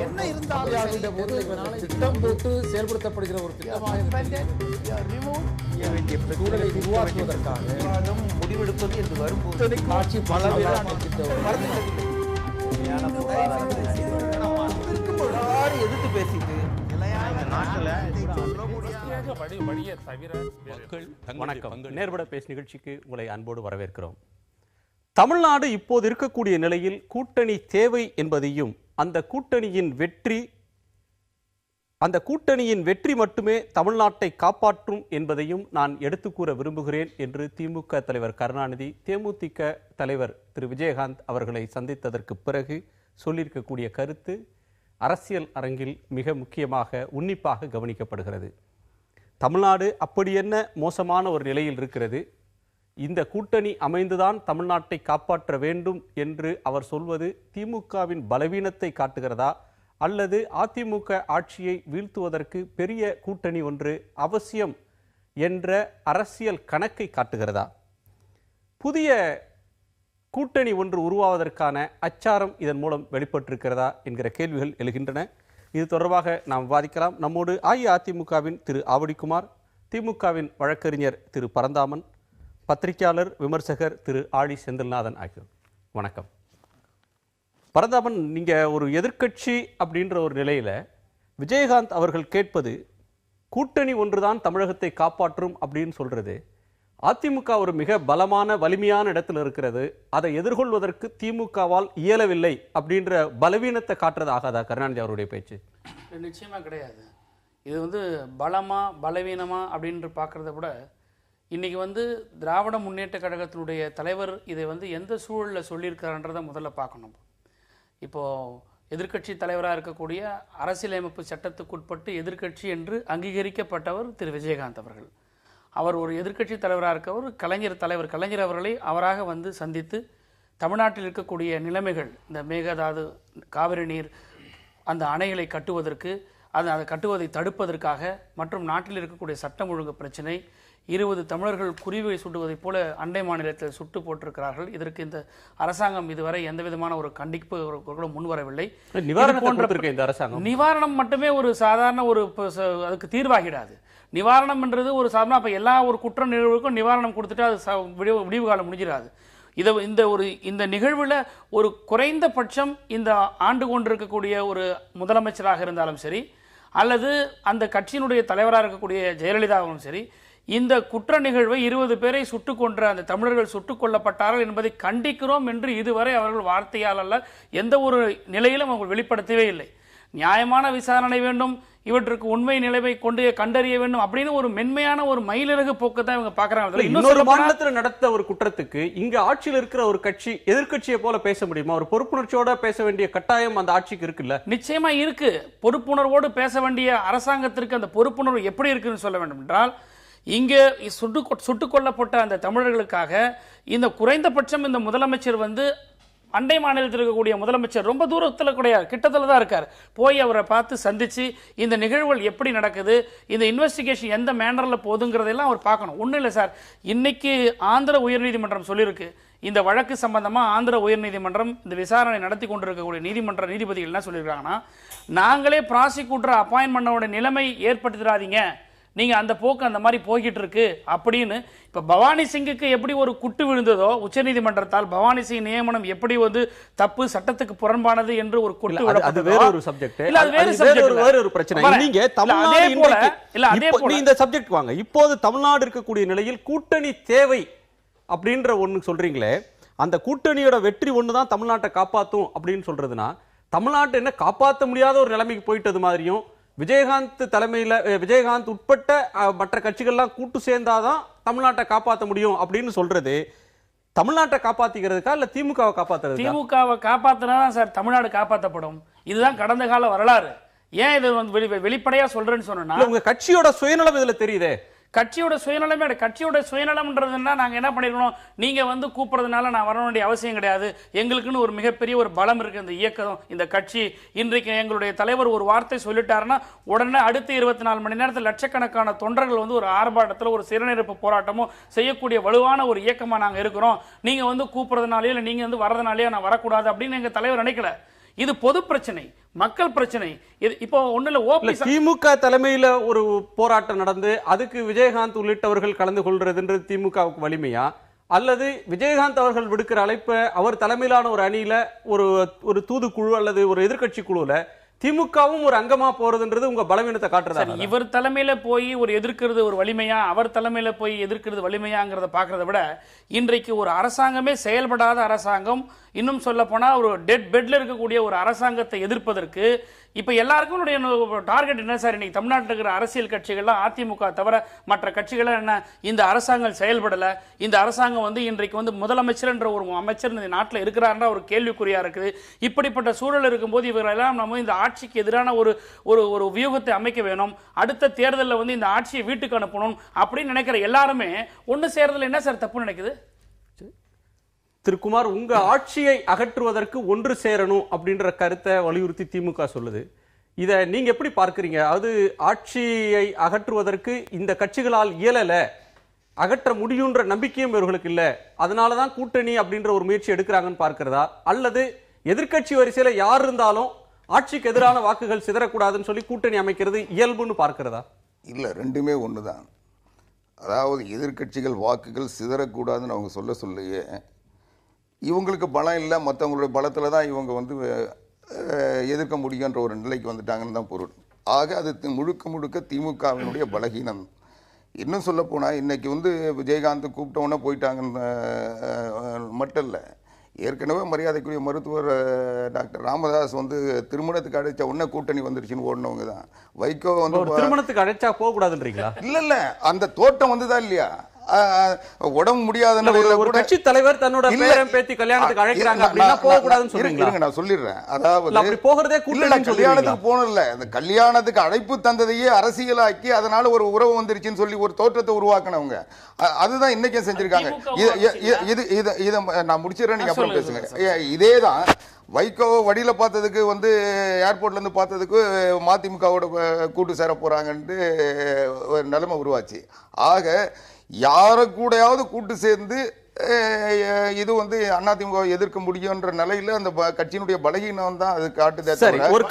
என்ன இருந்தாலும் திட்டம் போட்டு செயல்படுத்தப்படுகிற ஒரு சூழலை உருவாக்குவதற்காக முடிவெடுப்பது என்று வரும்போது ஆட்சி பல எதிர்த்து பேசிட்டு வணக்கம். நேர்பட பேஸ் நிகழ்ச்சிக்கு உங்களை அன்போடு வரவேற்கிறோம். தமிழ்நாடு இப்போது இருக்கக்கூடிய நிலையில் கூட்டணி தேவை என்பதையும் அந்த கூட்டணியின் வெற்றி மட்டுமே தமிழ்நாட்டை காப்பாற்றும் என்பதையும் நான் எடுத்து கூற விரும்புகிறேன் என்று திமுக தலைவர் கருணாநிதி தேமுதிக தலைவர் திரு விஜயகாந்த் அவர்களை சந்தித்ததற்கு பிறகு சொல்லியிருக்கக்கூடிய கருத்து அரசியல் அரங்கில் மிக முக்கியமாக உன்னிப்பாக கவனிக்கப்படுகிறது. தமிழ்நாடு அப்படி என்ன மோசமான ஒரு நிலையில் இருக்கிறது, இந்த கூட்டணி அமைந்துதான் தமிழ்நாட்டை காப்பாற்ற வேண்டும் என்று அவர் சொல்வது திமுகவின் பலவீனத்தை காட்டுகிறதா அல்லது அதிமுக ஆட்சியை வீழ்த்துவதற்கு பெரிய கூட்டணி ஒன்று அவசியம் என்ற அரசியல் கணக்கை காட்டுகிறதா? புதிய கூட்டணி ஒன்று உருவாவதற்கான அச்சாரம் இதன் மூலம் வெளிப்பட்டிருக்கிறதா என்கிற கேள்விகள் எழுகின்றன. இது தொடர்பாக நாம் விவாதிக்கலாம். நம்மோடு அஇஅதிமுகவின் திரு ஆவடிக்குமார், திமுகவின் வழக்கறிஞர் திரு பரந்தாமன், பத்திரிகையாளர் விமர்சகர் திரு ஆழி செந்தில்நாதன் ஆகியோர். வணக்கம். பரந்தாமன், நீங்க ஒரு எதிர்க்கட்சி அப்படின்ற ஒரு நிலையில விஜயகாந்த் அவர்கள் கேட்பது கூட்டணி ஒன்றுதான் தமிழகத்தை காப்பாற்றும் அப்படின்னு சொல்றது, அதிமுக ஒரு மிக பலமான வலிமையான இடத்துல இருக்கிறது, அதை எதிர்கொள்வதற்கு திமுகவால் இயலவில்லை அப்படின்ற பலவீனத்தை காட்டுறது ஆகாதா கருணாநிதி அவருடைய பேச்சு? நிச்சயமா கிடையாது. இது பலமா பலவீனமா அப்படின்னு பார்க்கறத விட இன்னைக்கு திராவிட முன்னேற்ற கழகத்தினுடைய தலைவர் இதை எந்த சூழலில் சொல்லியிருக்காருன்றதை முதல்ல பார்க்கணும். இப்போது எதிர்க்கட்சி தலைவராக இருக்கக்கூடிய அரசியலமைப்பு சட்டத்துக்குட்பட்டு எதிர்க்கட்சி என்று அங்கீகரிக்கப்பட்டவர் திரு விஜயகாந்த் அவர்கள். அவர் ஒரு எதிர்க்கட்சி தலைவராக இருக்கவர் கலைஞர் அவர்களை அவராக சந்தித்து தமிழ்நாட்டில் இருக்கக்கூடிய நிலைமைகள், இந்த மேகதாது காவிரி நீர் அந்த அணைகளை கட்டுவதற்கு அதை கட்டுவதை தடுப்பதற்காக மற்றும் நாட்டில் இருக்கக்கூடிய சட்டம் ஒழுங்கு பிரச்சனை, 20 தமிழர்கள் குருவியை சுட்டுவதைப் போல அண்டை மாநிலத்தில் சுட்டு போட்டிருக்கிறார்கள். இதற்கு இந்த அரசாங்கம் இதுவரை எந்த விதமான ஒரு கண்டிப்பு கூட முன்வரவில்லை. நிவாரணம் மட்டுமே ஒரு சாதாரண அதுக்கு தீர்வாகிடாது. நிவாரணம் என்றது ஒரு சாதாரண அப்போ எல்லா ஒரு குற்ற நிகழ்வுக்கும் நிவாரணம் கொடுத்துட்டு அது விடிவு காலம் முடிஞ்சிடாது. இந்த நிகழ்வில் ஒரு குறைந்தபட்சம் இந்த ஆண்டு கொண்டிருக்கக்கூடிய ஒரு முதலமைச்சராக இருந்தாலும் சரி அல்லது அந்த கட்சியினுடைய தலைவராக இருக்கக்கூடிய ஜெயலலிதாவும் சரி, இந்த குற்ற நிகழ்வை 20 பேரை சுட்டுக் கொன்ற அந்த தமிழர்கள் சுட்டுக் கொல்லப்பட்டார்கள் என்பதை கண்டிக்கிறோம் என்று இதுவரை அவர்கள் வார்த்தையால் அல்ல எந்த ஒரு நிலையிலும் அவங்க வெளிப்படுத்தவே இல்லை. நியாயமான விசாரணை வேண்டும், இவற்றுக்கு உண்மை நிலைமை கொண்டு கண்டறிய வேண்டும் அப்படின்னு ஒரு மென்மையான ஒரு மயிலிறகு போக்கு தான் இவங்க பாக்குறாங்க. இன்னொரு மாநிலத்தில் நடத்த ஒரு குற்றத்துக்கு இங்க ஆட்சியில் இருக்கிற ஒரு கட்சி எதிர்க்கட்சியை போல பேச முடியுமா? ஒரு பொறுப்புணர்ச்சியோட பேச வேண்டிய கட்டாயம் அந்த ஆட்சிக்கு இருக்குல்ல? நிச்சயமா இருக்கு. பொறுப்புணர்வோடு பேச வேண்டிய அரசாங்கத்திற்கு அந்த பொறுப்புணர்வு எப்படி இருக்குன்னு சொல்ல வேண்டும் என்றால், இங்கே சுட்டுக் கொல்லப்பட்ட அந்த தமிழர்களுக்காக இந்த குறைந்தபட்சம் இந்த முதலமைச்சர் அண்டை மாநிலத்தில் இருக்கக்கூடிய முதலமைச்சர் ரொம்ப தூரத்தில் கிடையாது, கிட்டத்தில் தான் இருக்கார். போய் அவரை பார்த்து சந்திச்சு இந்த நிகழ்வுகள் எப்படி நடக்குது, இந்த இன்வெஸ்டிகேஷன் எந்த மேனரில் போதுங்கிறதெல்லாம் அவர் பார்க்கணும். ஒன்றும் இல்லை சார், இன்னைக்கு ஆந்திர உயர்நீதிமன்றம் சொல்லியிருக்கு, இந்த வழக்கு சம்பந்தமாக ஆந்திர உயர்நீதிமன்றம் இந்த விசாரணை நடத்தி கொண்டிருக்கக்கூடிய நீதிபதிகள் என்ன சொல்லியிருக்காங்கன்னா, நாங்களே ப்ராசிக்யூட்டர் அப்பாயின்ட் பண்ணோட நிலைமை ஏற்படுத்திடாதீங்க, நீங்க அந்த போக்கு அந்த மாதிரி போய்கிட்டு இருக்கு அப்படின்னு. இப்ப பவானி சிங்குக்கு எப்படி ஒரு குட்டு விழுந்ததோ உச்சநீதிமன்றத்தால், பவானி சிங் நியமனம் எப்படி தப்பு சட்டத்துக்கு புறம்பானது என்று ஒரு குட்டு விழப்பட்டது. வேற ஒரு சப்ஜெக்ட், இல்ல அது வேற ஒரு பிரச்சனை. நீங்க தமிழ்நாடு இந்த சப்ஜெக்ட் வாங்க. இப்போது தமிழ்நாடு இருக்கக்கூடிய நிலையில் கூட்டணி தேவை அப்படின்ற ஒண்ணு சொல்றீங்களே, அந்த கூட்டணியோட வெற்றி ஒண்ணுதான் தமிழ்நாட்டை காப்பாத்தும் அப்படின்னு சொல்றதுன்னா, தமிழ்நாட்டை என்ன காப்பாற்ற முடியாத ஒரு நிலைமைக்கு போயிட்டது மாதிரியும், விஜயகாந்த் உட்பட்ட மற்ற கட்சிகள்லாம் கூட்டு சேர்ந்தாதான் தமிழ்நாட்டை காப்பாற்ற முடியும் அப்படின்னு சொல்றது தமிழ்நாட்டை காப்பாத்திக்கிறதுக்கா இல்ல திமுகவை காப்பாத்துறது? திமுகவை காப்பாத்தினாதான் சார் தமிழ்நாடு காப்பாற்றப்படும். இதுதான் கடந்த கால வரலாறு. ஏன் இது வெளிப்படையா சொல்றேன்னு சொன்னா, உங்க கட்சியோட சுயநலம் இதுல தெரியுதே. கட்சியோட சுயநலம்ன்றதுன்னா நாங்க என்ன பண்ணிருக்கணும், நீங்க கூப்பிடுறதுனால நான் வர வேண்டிய அவசியம் கிடையாது, எங்களுக்குன்னு ஒரு மிகப்பெரிய ஒரு பலம் இருக்கு இந்த இயக்கம், இந்த கட்சி. இன்றைக்கு எங்களுடைய தலைவர் ஒரு வார்த்தை சொல்லிட்டாருன்னா உடனே அடுத்த 24 மணி நேரத்தில் லட்சக்கணக்கான தொண்டர்கள் ஒரு ஆர்ப்பாட்டத்தில் ஒரு சிறுநீரப்பு போராட்டமோ செய்யக்கூடிய வலுவான ஒரு இயக்கமா நாங்க இருக்கிறோம். நீங்க கூப்பிடுறதுனாலயோ இல்ல நீங்க வர்றதுனாலயோ நான் வரக்கூடாது அப்படின்னு எங்க தலைவர் நினைக்கல. இது பொது பிரச்சனை, மக்கள் பிரச்சனை. இப்போ ஒண்ணுல திமுக தலைமையில ஒரு போராட்டம் நடந்து அதுக்கு விஜயகாந்த் உள்ளிட்டவர்கள் கலந்து கொள்றதுன்றது திமுகவுக்கு வலிமையா, அல்லது விஜயகாந்த் அவர்கள் விடுக்கிற அழைப்ப அவர் தலைமையிலான ஒரு அணியில ஒரு தூதுக்குழு அல்லது ஒரு எதிர்க்கட்சி குழுல திமுகவும் ஒரு அங்கமா போறதுன்றது உங்க பலவீனத்தை காட்டுறதா? இவர் தலைமையில போய் ஒரு எதிர்க்கிறது ஒரு வலிமையா, அவர் தலைமையில போய் எதிர்க்கிறது வலிமையாங்கிறத பாக்குறத விட இன்றைக்கு ஒரு அரசாங்கமே செயல்படாத அரசாங்கம், இன்னும் சொல்ல போனா ஒரு டெட் பெட்ல இருக்கக்கூடிய ஒரு அரசாங்கத்தை எதிர்ப்பதற்கு இப்ப எல்லாருக்கும் டார்கெட் என்ன சார்? இன்னைக்கு தமிழ்நாட்டில் இருக்கிற அரசியல் கட்சிகள்லாம் அதிமுக தவிர மற்ற கட்சிகள் என்ன, இந்த அரசாங்கம் செயல்படல, இந்த அரசாங்கம் இன்றைக்கு முதலமைச்சர் என்ற ஒரு அமைச்சர் இந்த நாட்டில் இருக்கிறார்ன்ற ஒரு கேள்விக்குறியா இருக்குது. இப்படிப்பட்ட சூழல் இருக்கும்போது இவரெல்லாம் நம்ம இந்த ஆட்சிக்கு எதிரான ஒரு ஒரு வியூகத்தை அமைக்க வேணும், அடுத்த தேர்தலில் இந்த ஆட்சியை வீட்டுக்கு அனுப்பணும் அப்படின்னு நினைக்கிற எல்லாருமே ஒன்னு சேர்றதுல என்ன சார் தப்பு நினைக்குது? திருக்குமார், உங்க ஆட்சியை அகற்றுவதற்கு ஒன்று சேரணும் அப்படின்ற கருத்தை வலியுறுத்தி திமுக சொல்லுது. இதை நீங்க எப்படி பார்க்கிறீங்க? அது ஆட்சியை அகற்றுவதற்கு இந்த கட்சிகளால் இயலல, அகற்ற முடியுன்ற நம்பிக்கையும் இவர்களுக்கு இல்ல, அதனாலதான் கூட்டணி அப்படின்ற ஒரு முயற்சி எடுக்கிறாங்கன்னு பார்க்கிறதா, அல்லது எதிர்க்கட்சி வரிசையில யார் இருந்தாலும் ஆட்சிக்கு எதிரான வாக்குகள் சிதறக்கூடாதுன்னு சொல்லி கூட்டணி அமைக்கிறது இயல்புன்னு பார்க்கிறதா? இல்ல, ரெண்டுமே ஒண்ணுதான். அதாவது எதிர்க்கட்சிகள் வாக்குகள் சிதறக்கூடாதுன்னு அவங்க சொல்லையே இவங்களுக்கு பலம் இல்லை, மற்றவங்களுடைய பலத்தில் தான் இவங்க எதிர்க்க முடியுன்ற ஒரு நிலைக்கு வந்துட்டாங்கன்னு தான் பொருள். ஆக அது முழுக்க திமுகவினுடைய பலகீனம். இன்னும் சொல்ல போனால் இன்னைக்கு விஜயகாந்த் கூப்பிட்டவுடனே போயிட்டாங்கன்னு மட்டும் இல்லை, ஏற்கனவே மரியாதைக்குரிய மருத்துவர் டாக்டர் ராமதாஸ் திருமணத்துக்கு அழைச்ச உடனே கூட்டணி வந்துருச்சுன்னு ஓடினவங்க தான். வைகோ திருமணத்துக்கு அழைச்சா போக கூடாதுன்றீங்களா? இல்ல அந்த தோட்டம் வந்துதான் இல்லையா, உடம்பு முடியாத ஒரு கட்சி தலைவர் தன்னோட பேரன் பேத்தி கல்யாணத்துக்கு அழைக்கிறாங்க அப்படினா போக கூடாதுன்னு சொல்றீங்களா? நான் சொல்லிடுறேன். அதாவது அப்படி போகிறதே கூட்டணி கல்யாணத்துக்கு போனல, அந்த கல்யாணத்துக்கு அழைப்பு தந்ததையே அரசியலாக்கி அதனால ஒரு உறவு வந்துருச்சுன்னு சொல்லி ஒரு தோற்றத்தை உருவாக்கினவங்க. அதுதான் இன்னைக்கு செஞ்சிருக்காங்க. இதை நான் முடிச்சிடறேன், நீங்க அப்புறம் பேசுங்க. இதேதான் வைகோவை வடியில பார்த்ததுக்கு ஏர்போர்ட்ல இருந்து பார்த்ததுக்கு மதிமுகவோட கூட்டு சேர போறாங்கன்ட்டு ஒரு நிலைமை உருவாச்சு. ஆக யார கூடயாவது கூட்டு சேர்ந்து இது அதிமுக எதிர்க்க முடியும்ன்ற நிலையில அந்த கட்சியினுடைய பலகீனம் தான் அது காட்டுது. ஒரு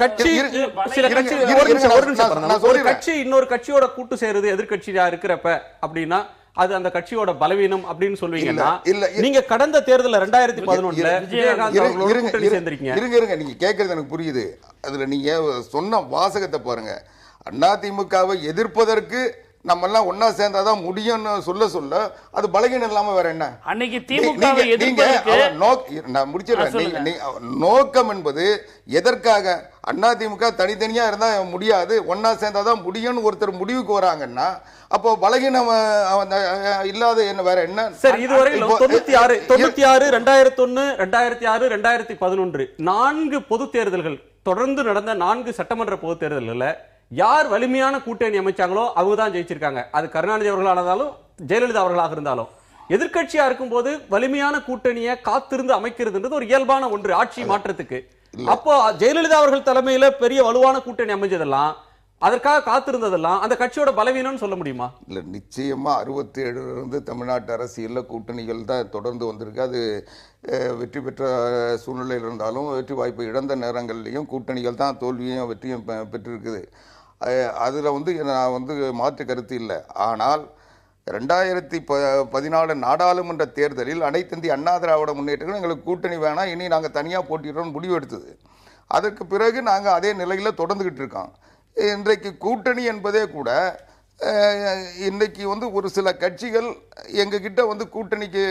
கட்சி இன்னொரு கட்சியோட கூட்டு சேருது எதிர்கட்சியா இருக்கிறப்ப அப்படின்னா அது அந்த கட்சியோட பலவீனம் அப்படின்னு சொல்வீங்கன்னா, நீங்க கடந்த தேர்தல் 2011 விஜயகாந்த் அவர்களோட கூட்டணி சேர்ந்திருக்கீங்க. இருங்க, நீங்க கேக்குறது எனக்கு புரியுது. அதுல நீங்க சொன்ன வாசகத்தை பாருங்க. அதிமுகவை எதிர்ப்பதற்கு நம்ம எல்லாம் ஒன்னா சேர்ந்தாதான் முடியும்னு சொல்ல அது பலகீனம் இல்லாம வேற என்ன? அன்னைக்கு திமுக நான் முடிச்சிடுறேன். நோக்கம் என்பது எதற்காக? அதிமுக தனித்தனியா இருந்தா முடியாது, ஒன்னா சேர்ந்தாதான் முடியும்னு ஒருத்தர் முடிவுக்கு வராங்கன்னா அப்போ பலகீனம் இல்லாத என்ன வேற என்ன? சரி, இதுவரை 96, 2001, 2006, 2011 4 பொது தேர்தல்கள் தொடர்ந்து நடந்த 4 சட்டமன்ற பொது தேர்தல்கள்ல யார் வலிமையான கூட்டணி அமைச்சாங்களோ அவங்க தான் ஜெயிச்சிருக்காங்க. அது கருணாநிதி அவர்களானாலும் ஜெயலலிதா அவர்களாக இருந்தாலும். எதிர்க்கட்சியா இருக்கும் போது வலிமையான கூட்டணியை காத்திருந்து அமைக்கிறதுன்றது ஒரு இயல்பான ஒன்று ஆட்சி மாற்றத்துக்கு. அப்போ ஜெயலலிதா அவர்கள் தலைமையில பெரிய வலுவான கூட்டணி அமைஞ்சதெல்லாம், அதற்காக காத்திருந்ததெல்லாம் அந்த கட்சியோட பலவீனம்னு சொல்ல முடியுமா? இல்ல, நிச்சயமா 67 தமிழ்நாட்டு அரசியல்ல கூட்டணிகள் தான் தொடர்ந்து வந்திருக்கு. அது வெற்றி பெற்ற சூழ்நிலையில் இருந்தாலும் வெற்றி வாய்ப்பு இழந்த நேரங்கள்லையும் கூட்டணிகள் தான் தோல்வியும் வெற்றியும் பெற்றிருக்குது. அதுல நான் மாற்று கருத்து இல்லை. ஆனால் 2014 நாடாளுமன்ற தேர்தலில் அனைத்து இந்திய அண்ணா திராவிட முன்னேற்றங்கள் எங்களுக்கு கூட்டணி வேணாம், இனி நாங்கள் தனியாக போட்டிடுறோம் முடிவு எடுத்தது. அதற்கு பிறகு நாங்கள் அதே நிலையில் தொடர்ந்துகிட்டு இருக்கோம். இன்றைக்கு கூட்டணி என்பதே கூட இன்றைக்கு ஒரு சில கட்சிகள் எங்ககிட்ட கூட்டணிக்கு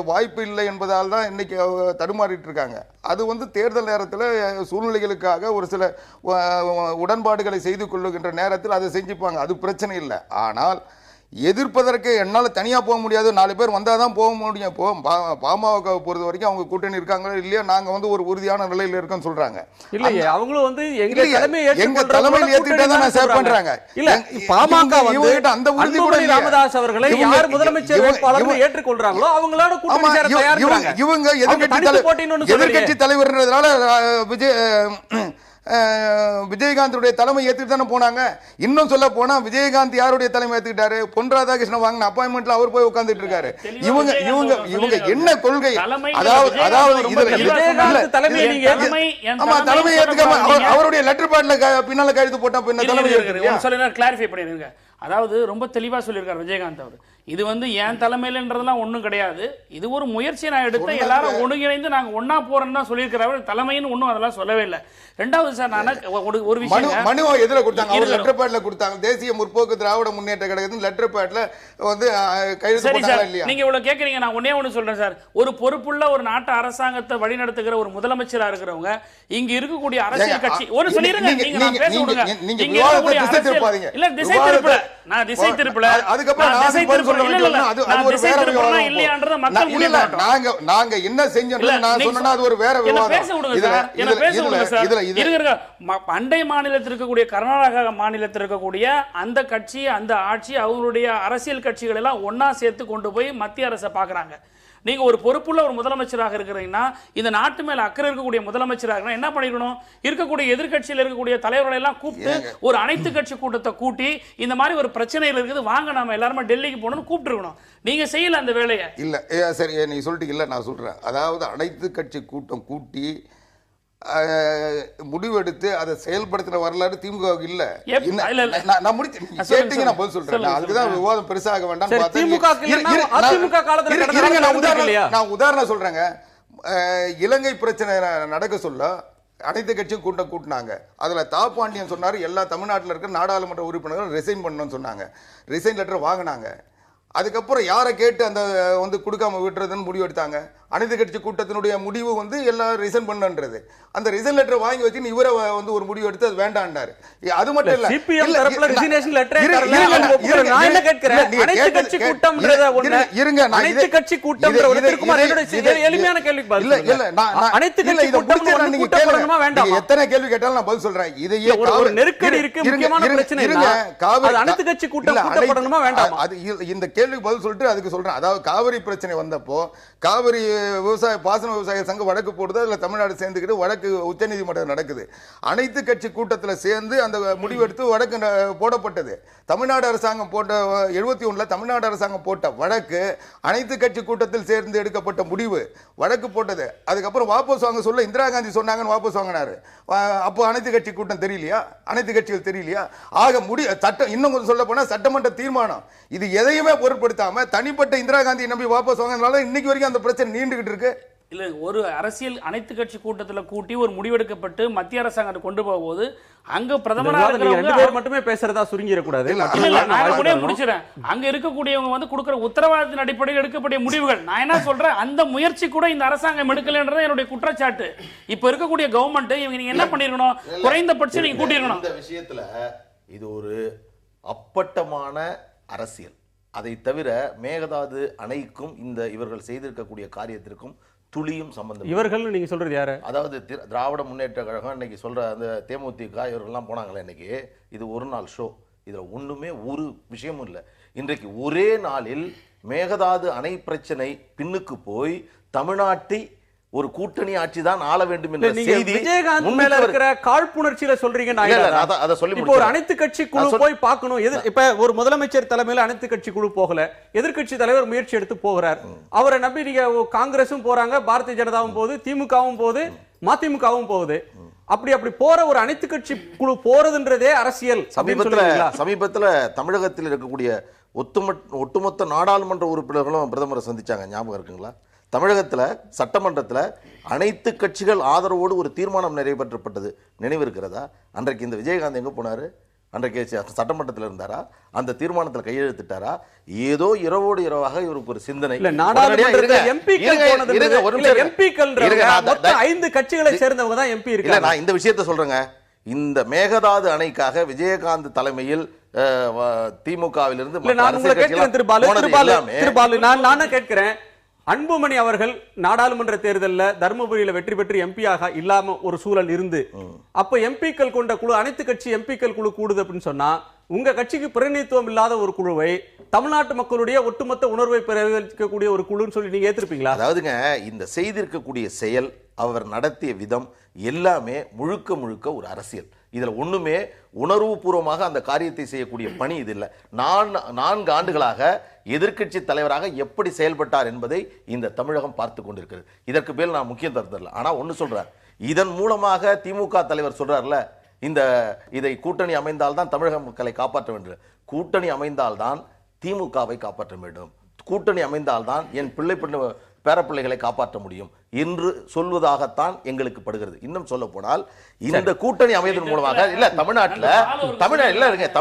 வாய்ப்பு இல்லை என்பதால் தான் இன்னைக்கு தடுமாறிட்டு இருக்காங்க. அது தேர்தல் நேரத்தில் சூழ்நிலைகளுக்காக ஒரு சில உடன்பாடுகளை செய்து கொள்ளுகின்ற நேரத்தில் அதை செஞ்சுப்பாங்க, அது பிரச்சனை இல்லை. ஆனால் எதிர்ப்பதற்கு என்னால் தனியாக போக முடியாது, 4 பேர் வந்தால் தான் போக முடியும். பாமக பொறுத்த வரைக்கும் அவங்க கூட்டணி இருக்காங்களோ இல்லையா, நாங்கள் ஒரு உறுதியான நிலையில் இருக்கோம்னு சொல்றாங்க. இல்லையே, அவங்களும் எங்க தலைமையில் ஏற்றிட்டே தான் சேவ் பண்றாங்க. இல்ல, பாமக அந்த உறுதி கூட ராமதாஸ் அவர்களை யார் முதலமைச்சர் வேட்பாளர் ஏற்றுக்கொள்றாங்களோ அவங்களோட கூட்டணி சேர தயாரா இருக்காங்க. இவங்க எதிர்க்கட்சி தலைவர்ன்றதுனால விஜயகாந்துடைய தலைமை ஏற்றுட்டு தானே போனாங்க. இன்னும் சொல்ல போனா விஜயகாந்த் யாருடைய தலைமை ஏற்றுக்கிட்டாரு? பொன் ராதாகிருஷ்ணன் வாங்கின அப்பாயின்மெண்ட்ல அவர் போய் உட்கார்ந்துட்டு இருக்காரு. இவங்க இவங்க இவங்க என்ன கொள்கை? அதாவது தலைமை ஏற்றுக்காம அவருடைய லெட்டர் பேட்ல பின்னால கையெழுத்து போட்டா பின்ன தலைமை கிளாரிஃபை பண்ணிருங்க. அதாவது ரொம்ப தெளிவா சொல்லியிருக்காரு விஜயகாந்த் அவர். இது என் தலைமையிலன்றதெல்லாம் ஒண்ணும் கிடையாது. இது ஒரு முயற்சியை நான் எடுத்து எல்லாரும் ஒருங்கிணைந்து நாங்க ஒன்னா போறோம்னு தான் சொல்லியிருக்கிறாரு. தலைமைன்னு ஒன்றும் அதெல்லாம் சொல்லவே இல்லை. ரெண்டாவது சார் நான் ஒரு விஷயம் மனு எதுல கொடுத்தாங்க? அவர் லெட்டர் பேட்ல கொடுத்தாங்க. தேசிய முற்போக்கு திராவிட முன்னேற்ற கழகத்தின் லெட்டர் பேட்ல கையெழுத்து போட்டாங்களா இல்லையா? நீங்க இவ்வளவு கேக்குறீங்க. நான் ஒண்ணு சொல்றேன் சார். ஒரு பொறுப்புள்ள ஒரு நாட்டு அரசாங்கத்தை வழிநடத்துகிற ஒரு முதலமைச்சரா இருக்கிறவங்க இங்க இருக்கக்கூடிய அரசியல் கட்சி ஒரு சொல்லிருங்க. நீங்க நான் பேச விடுங்க. நீங்க விவாதத்தை திசை திருப்பாதீங்க. இல்ல திசை திருப்பல. நான் திசை திருப்பல. அதுக்கப்புறம் நான் பதில் சொல்ல வேண்டியது அது ஒரு வேற விவாதம். இல்லையான்றத மக்கள் முடிவு பண்ணட்டும். நாங்க என்ன செஞ்சோம்னு நான் சொன்னா அது ஒரு வேற விவாதம். பேச விடுங்க சார். என்ன பேச விடுங்க சார். இருங்க. அண்டை மாநிலத்தில் இருக்கக்கூடிய கர்நாடகா மாநிலத்தில் இருக்கக்கூடிய அந்த கட்சி அந்த ஆட்சி அவங்களுடைய அரசியல் கட்சிகள் எல்லாம் ஒன்னா சேர்த்து கொண்டு போய் மத்திய அரசை பாக்குறாங்க. நீங்க ஒரு பொறுப்புள்ள ஒரு முதலமைச்சராக இருக்கிறீங்கன்னா இந்த நாட்டு மேல அக்கறை இருக்கக்கூடிய முதலமைச்சராக என்ன பண்ணிக்கணும்? இருக்கக்கூடிய எதிர்கட்சியில் இருக்கக்கூடிய தலைவர்களை எல்லாம் கூப்பிட்டு ஒரு அனைத்து கட்சி கூட்டத்தை கூட்டி இந்த மாதிரி ஒரு பிரச்சனைகள் இருக்குது, வாங்க நாம எல்லாருமே டெல்லிக்கு போகணும்னு கூப்பிட்டு இருக்கணும். நீங்க செய்யல அந்த வேலையை. இல்ல சரி, நீங்க சொல்லிட்டு இல்ல நான் சொல்றேன். அதாவது அனைத்து கட்சி கூட்டம் கூட்டி முடிவெடுத்து அதை செயல்படுத்தின வரலாறு திமுகவுக்கு இல்ல. நான் முடிச்சு கேட்டீங்க, நான் பதில் சொல்றேன். அதுக்குதான் விவாதம் பெருசாக வேண்டாம். நான் உதாரணம் சொல்றேங்க. இலங்கை பிரச்சனை நடக்க சொல்ல அனைத்து கட்சியும் கூட்டினாங்க. அதுல தாப்பாண்டியன் சொன்னாரு எல்லா தமிழ்நாட்டில் இருக்கிற நாடாளுமன்ற உறுப்பினர்கள் ரிசைன் பண்ணணும்னு சொன்னாங்க. ரிசைன் லெட்டர் வாங்கினாங்க. அதுக்கப்புறம் யாரை கேட்டு அந்த கொடுக்காம விட்டுறதுன்னு முடிவு எடுத்தாங்க. அனைத்து கட்சி கூட்டத்தினுடைய முடிவு எல்லாம் ரிசைன் பண்ணன்றது. அந்த ரிசைன் லெட்டர் வாங்கி வச்சு இவரை ஒரு முடிவு எடுத்து அது வேண்டாண்டாரு. அது மட்டும் இல்ல, சிபிஎம் தரப்புல ரிசிக்னேஷன் லெட்டர் நான் என்ன கேக்குறேன், அனைத்து கட்சி கூட்டம்ன்றத ஒண்ணு இருங்க. அனைத்து கட்சி கூட்டம்ன்ற ஒருத்தருக்குமார் என்னோட எளிமையான கேள்வி பதில் இல்ல இல்ல நான் அனைத்து கட்சி கூட்டம் நீங்க கேட்கணுமா வேண்டாம்? எத்தனை கேள்வி கேட்டாலும் நான் பதில் சொல்றேன். இதையே ஒரு நெருக்கடி இருக்கு, முக்கியமான பிரச்சனை இருங்க. காவிரி அனைத்து கட்சி கூட்டம் கூட்டப்படணுமா வேண்டாம்? அது இந்த கேள்விக்கு பதில் சொல்லிட்டு அதுக்கு சொல்றேன். அதாவது காவிரி பிரச்சனை வந்தப்போ காவிரி பாசன விவசாய சங்கம் வழக்கு போடுது. அதுல தமிழ்நாடு சேர்ந்துக்கிட்டு வழக்கு உச்சநீதிமன்றம் நடக்குது. அனைத்து கட்சி கூட்டத்தில் சேர்ந்து அந்த முடிவெடுத்து வழக்கு போடப்பட்டது. தமிழ்நாடு அரசாங்கம் போட்ட 71 தமிழ்நாடு அரசாங்கம் போட்ட வழக்கு அனைத்து கட்சி கூட்டத்தில் சேர்ந்து எடுக்கப்பட்ட முடிவு வழக்கு போட்டது. அதுக்கப்புறம் வாபஸ் வாங்க சொல்ல இந்திரா காந்தி சொன்னாங்கன்னு வாபஸ் வாங்கினாரு. அப்போ அனைத்து கட்சி கூட்டம் தெரியலையா? அனைத்து கட்சிகள் தெரியலையா? ஆக சட்டம் இன்னும் கொஞ்சம் சொல்ல போனா சட்டமன்ற தீர்மானம் இது எதையுமே பொருட்படுத்தாம தனிப்பட்ட இந்திரா காந்தியை நம்பி வாபஸ் வாங்கினால இன்னைக்கு வரைக்கும் அந்த பிரச்சனை நீண்டுகிட்டு இருக்கு. இல்ல ஒரு அரசியல் அனைத்து கட்சி கூட்டத்தில் கூட்டி ஒரு முடிவெடுக்கப்பட்டு மத்திய அரசாங்கம் கொண்டு போகும்போது அங்க பிரதமராக மட்டுமே பேசுறதா சுருங்கிடக்கூடாது. முடிச்சிடறேன். அங்க இருக்கக்கூடியவங்க கொடுக்கிற உத்தரவாதத்தின் அடிப்படையில் எடுக்கக்கூடிய முடிவுகள். நான் என்ன சொல்றேன், அந்த முயற்சி கூட இந்த அரசாங்கம் எடுக்கலன்றது என்னுடைய குற்றச்சாட்டு. இப்ப இருக்கக்கூடிய கவர்மெண்ட் இவங்க நீங்க என்ன பண்ணிருக்கணும், குறைந்தபட்சம் நீங்க கூட்டிருக்கணும். இந்த விஷயத்துல இது ஒரு அப்பட்டமான அரசியல். அதை தவிர மேகதாது அணைக்கும் இந்த இவர்கள் செய்திருக்கக்கூடிய காரியத்திற்கும் துளியும் சம்பந்தம். இவர்கள் நீங்க சொல்றது யாரு? அதாவது திராவிட முன்னேற்ற கழகம் இன்னைக்கு சொல்ற அந்த தேமுதிக இவர்கள்லாம் போனாங்களே இன்னைக்கு, இது ஒரு நாள் ஷோ. இதுல ஒண்ணுமே ஒரு விஷயமும் இல்லை. இன்றைக்கு ஒரே நாளில் மேகதாது அணை பிரச்சனை பின்னுக்கு போய் தமிழ்நாட்டை ஒரு கூட்டணி ஆட்சி தான் ஆள வேண்டும் என்ற செய்தி விஜயகாந்த் மேல இருக்கிற காழ்ப்புணர்ச்சியில சொல்றீங்க. அத சொல்லி இப்போ ஒரு அனைத்து கட்சி குழு போய் பார்க்கணும். இப்ப ஒரு முதலமைச்சர் தலைமையில அனைத்து கட்சி குழு போகல, எதிர்கட்சி தலைவர் முயற்சி எடுத்து போகிறார். அவரை நம்பி நீங்க காங்கிரஸும் போறாங்க, பாரதிய ஜனதாவும் போகுது, திமுகவும் போகுது, மதிமுகவும் போகுது. அப்படி போற ஒரு அனைத்து கட்சி குழு போறதுன்றதே அரசியல். சமீபத்துல தமிழகத்தில் இருக்கக்கூடிய ஒட்டுமொத்த நாடாளுமன்ற உறுப்பினர்களும் பிரதமரை சந்திச்சாங்க, ஞாபகம் இருக்குங்களா? தமிழகத்தில் சட்டமன்றத்தில் அனைத்து கட்சிகள் ஆதரவோடு ஒரு தீர்மானம் நிறைவேற்றப்பட்டது நினைவு இருக்கிறதா? அன்றைக்கு இந்த விஜயகாந்த் எங்க போனாரு? அன்றைக்கு சட்டமன்றத்தில் இருந்தாரா? அந்த தீர்மானத்தில் கையெழுத்திட்டாரா? ஏதோ இரவோடு இரவாக இவருக்கு ஒரு சிந்தனை. 5 கட்சிகளை சேர்ந்தவங்க தான் எம்பி இருக்காங்க. நான் இந்த விஷயத்தை சொல்றேங்க. இந்த மேகதாது அணைக்காக விஜயகாந்த் தலைமையில் திமுகவிலிருந்து நான் கேட்கிறேன், அன்புமணி அவர்கள் நாடாளுமன்ற தேர்தலில் தர்மபுரியில வெற்றி பெற்று எம்பியாக இல்லாம ஒரு சூழல் இருந்து அப்ப எம்பிக்கள் கொண்ட குழு அனைத்து கட்சி எம்பிக்கள் குழு கூடுது அப்படின்னு சொன்னா உங்க கட்சிக்கு பிரதிநிதித்துவம் இல்லாத ஒரு குழுவை தமிழ்நாட்டு மக்களுடைய ஒட்டுமொத்த உணர்வை பிரதிபலிக்கக்கூடிய ஒரு குழுன்னு சொல்லி நீங்க ஏத்திருப்பீங்களா? அதாவதுங்க, இந்த செய்திருக்கக்கூடிய செயல் அவர் நடத்திய விதம் எல்லாமே முழுக்க முழுக்க ஒரு அரசியல். இதுல ஒண்ணுமே உணர்வுபூர்வமாக அந்த காரியத்தை செய்யக்கூடிய பணி இது இல்லை. 4 ஆண்டுகளாக எதிர்க்கட்சி தலைவராக எப்படி செயல்பட்டார் என்பதை இந்த தமிழகம் பார்த்து கொண்டிருக்கிறது. இதற்கு மேல் நான் முக்கியம் தரல. ஆனா ஒண்ணு சொல்றார், இதன் மூலமாக திமுக தலைவர் சொல்றார்ல, இதை கூட்டணி அமைந்தால்தான் தமிழக மக்களை காப்பாற்ற வேண்டும். கூட்டணி அமைந்தால்தான் திமுகவை காப்பாற்ற வேண்டும், கூட்டணி அமைந்தால்தான் என் பேரப்பிள்ளைகளை காப்பாற்ற முடியும் என்று சொல்வதாகத்தான் எங்களுக்கு படுகிறது. இன்னும் சொல்ல போனால் இந்த கூட்டணி அமைவதன் மூலமாக இல்ல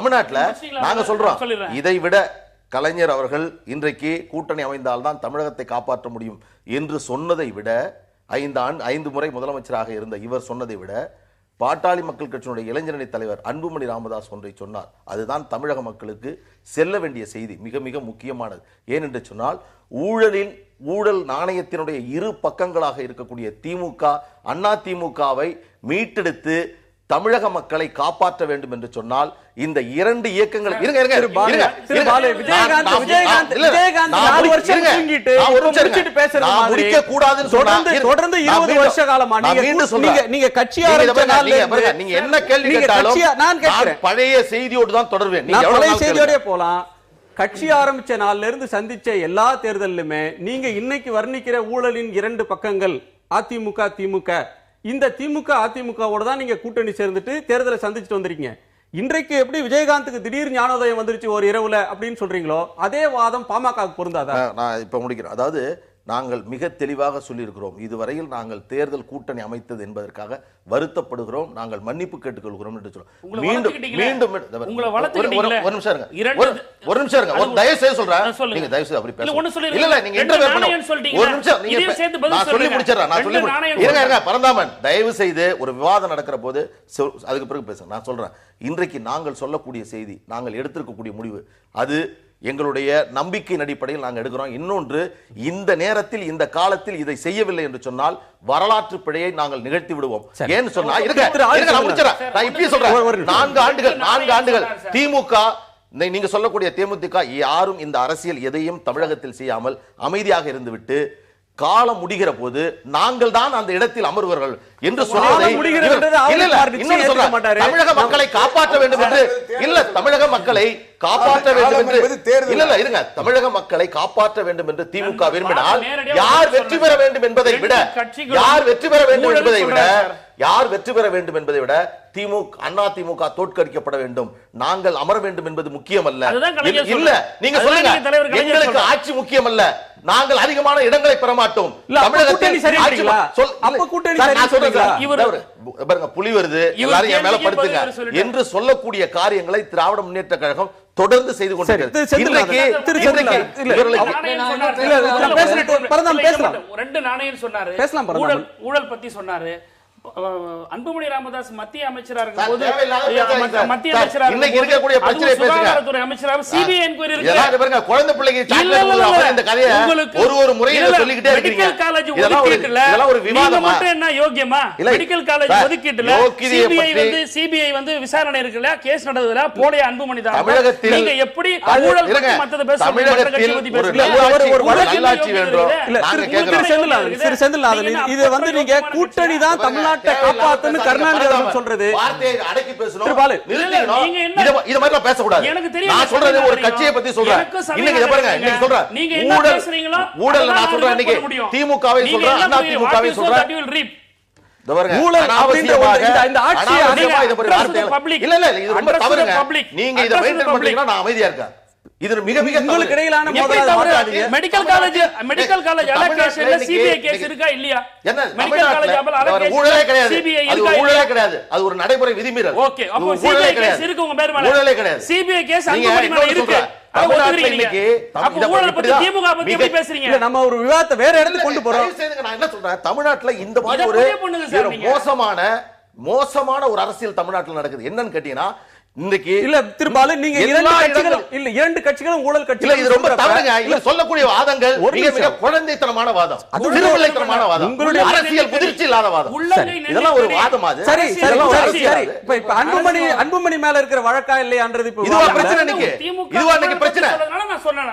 தமிழ்நாட்டில் நாங்க சொல்றோம், இதை விட கலைஞர் அவர்கள் இன்றைக்கு கூட்டணி அமைந்தால்தான் தமிழகத்தை காப்பாற்ற முடியும் என்று சொன்னதை விட 5 முறை முதலமைச்சராக இருந்த இவர் சொன்னதை விட பாட்டாளி மக்கள் கட்சியினுடைய இளைஞரணி தலைவர் அன்புமணி ராமதாஸ் ஒன்றை சொன்னார். அதுதான் தமிழக மக்களுக்கு செல்ல வேண்டிய செய்தி, மிக மிக முக்கியமானது. ஏனென்று சொன்னால் ஊழல் நாணயத்தினுடைய இரு பக்கங்களாக இருக்கக்கூடிய திமுக, அண்ணா திமுகவை மீட்டெடுத்து தமிழக மக்களை காப்பாற்ற வேண்டும் என்று சொன்னால் இந்த 2 இயக்கங்கள் பழைய செய்தியோடு தான் தொடர்வேன். போலாம். கட்சி ஆரம்பிச்ச நாள்ல இருந்து சந்திச்ச எல்லா தேர்தலிலுமே நீங்க இன்னைக்கு வர்ணிக்கிற ஊழலின் 2 பக்கங்கள் அதிமுக திமுக, இந்த திமுக அதிமுகவோட தான் நீங்க கூட்டணி சேர்ந்துட்டு தேர்தலை சந்திச்சுட்டு வந்திருக்கீங்க. இன்றைக்கு எப்படி விஜயகாந்துக்கு திடீர் ஞானோதயம் வந்துருச்சு ஒரு இரவுல அப்படின்னு சொல்றீங்களோ, அதே வாதம் பாமகவுக்கு பொருந்தாதா? நான் இப்ப முடிக்கிறேன். அதாவது நாங்கள் மிக தெளிவாக சொல்லியிருக்கிறோம், இதுவரையில் நாங்கள் தேர்தல் கூட்டணி அமைத்தது என்பதற்காக வருத்தப்படுகிறோம், நாங்கள் மன்னிப்பு கேட்டுக்கொள்கிறோம் என்று சொல்றோம். மீண்டும் ஒரு நிமிஷம் இருங்க, ஒரு தயவு செய்து சொல்றேன், நீங்க தயவு செய்து அப்படி பேசுங்க. இல்ல நீங்க ஒரு நிமிஷம் நான் சொல்லி முடிச்சிடறேன். பரந்தாமன் தயவு செய்து ஒரு விவாதம் நடக்கிற போது அதுக்கு பிறகு பேசுங்க. நான் சொல்றேன், இன்றைக்கு நாங்கள் சொல்லக்கூடிய செய்தி, நாங்கள் எடுத்திருக்கக்கூடிய முடிவு, அது எங்களுடைய நம்பிக்கையின் அடிப்படையில் நாங்கள் எடுக்கிறோம். இன்னொன்று, இந்த நேரத்தில் இந்த காலத்தில் இதை செய்யவில்லை என்று சொன்னால் வரலாற்று பிழையை நாங்கள் நிகழ்த்தி விடுவோம். ஏன்னு சொன்னா 4 ஆண்டுகள் திமுக, நீங்க சொல்லக்கூடிய தேமுதிக யாரும் இந்த அரசியல் எதையும் தமிழகத்தில் செய்யாமல் அமைதியாக இருந்துவிட்டு காலம் முடிகிற போது நாங்கள் தான் அந்த இடத்தில் அமர்வர்கள் என்று சொல்வதை தமிழக மக்களை காப்பாற்ற வேண்டும் என்று தமிழக மக்களை காப்பாற்ற வேண்டும் என்று தமிழக மக்களை காப்பாற்ற வேண்டும் என்று திமுக விரும்பினால் யார் வெற்றி பெற வேண்டும் என்பதை விட அண்ணா திமுக தோற்கடிக்கப்பட வேண்டும், நாங்கள் அமர வேண்டும் என்பது முக்கியம் அல்ல. இல்ல நீங்க சொல்லுங்க, எங்களுக்கு ஆட்சி முக்கியம் அல்ல, நாங்கள் அதிகமான இடங்களை பெற மாட்டோம். புலி வருது எல்லாரும் என் மேல படுத்துங்க என்று சொல்லக்கூடிய காரியங்களை திராவிட முன்னேற்ற கழகம் தொடர்ந்து செய்து கொண்டிருக்கிறது. ஊழல் பத்தி சொன்னாரு அன்புமணி ராமதாஸ் மத்திய அமைச்சராக இருக்கும்போது, மத்திய அமைச்சராக சுகாதாரத்துறை அமைச்சராக சிபிஐ என்கொயரி இருக்கு. குழந்தை பிள்ளைக்கு ஒரு முறையில சொல்லிக்கிட்டே இருக்கீங்க. மெடிக்கல் காலேஜ் ஒதுக்கீட்டுல நீங்க மட்டும் என்ன யோகியமா? மெடிக்கல் காலேஜ் ஒதுக்கீட்டுல சிபிஐ வந்து விசாரணை இருக்குல்ல, கேஸ் நடந்ததுல போடைய அன்புமணி தான். நீங்க எப்படி ஊழல் பத்தி மத்தத பேசுறீங்க? இது வந்து நீங்க கூட்டணி தான் தமிழ்நாட்டை காப்பாத்துன்னு கருணாநிதி அவர்கள் சொல்றது. வார்த்தையை அடக்கி பேசணும், இது மாதிரி பேச கூடாது. எனக்கு தெரியும், நான் சொல்றது ஒரு கட்சியை பத்தி சொல்றேன். இன்னைக்கு பாருங்க, இன்னைக்கு சொல்றேன் நீங்க என்ன பேசுறீங்களோ ஊழல் நான் சொல்றேன். இன்னைக்கு திமுகவை சொல்றேன், அண்ணா திமுகவை சொல்றேன். நீங்க இதை மெயின்டைன் பண்றீங்கன்னா நான் அமைதியா இருக்கேன். இது மிக மிக உங்களுக்கு இடையிலான மெடிக்கல் காலேஜ் அலோகேஷன்ல சிபிஐ கேஸ் இருக்கா இல்லையா? என்ன மெடிக்கல் காலேஜ் அலோகேஷன் ஊழலே கிடையாது, சிபிஐ இருக்கா? ஊழலே கிடையாது, அது ஒரு நடைமுறை விதிமீறல். ஓகே, அப்ப சிபிஐ கேஸ் இருக்கு உங்க பேர் மேல? ஊழலே கிடையாது, சிபிஐ கேஸ் அன்புமணி மேல இருக்கு. நம்ம ஒரு விவாதத்தை வேற இடத்துக்கு கொண்டு போறோம். நான் என்ன சொல்றேன், தமிழ்நாட்டுல இந்த மாதிரி ஒரு மோசமான ஒரு அரசியல் தமிழ்நாட்டில் நடக்குது. என்னன்னு கேட்டீங்கன்னா, இன்னைக்கு இல்ல திருபாலு, நீங்க இரண்டு கட்சிகளும் ஊழல் கட்சிகள். இது ரொம்ப தவறுங்க. இல்ல சொல்லக்கூடிய வாதங்கள் மிக குழந்தைத்தனமான வாதம், சிறுபிள்ளைத்தனமான வாதம், உங்களுடைய அரசியல் முதிர்ச்சி இல்லாத வாதம். இதெல்லாம் ஒரு வாதம். அது சரி. இப்ப அன்புமணி மேல இருக்கிற வழக்கா இல்லையான்றது இப்ப இதுவா பிரச்சனை? இதுவா இன்னைக்கு பிரச்சனை? நான் சொன்னேன்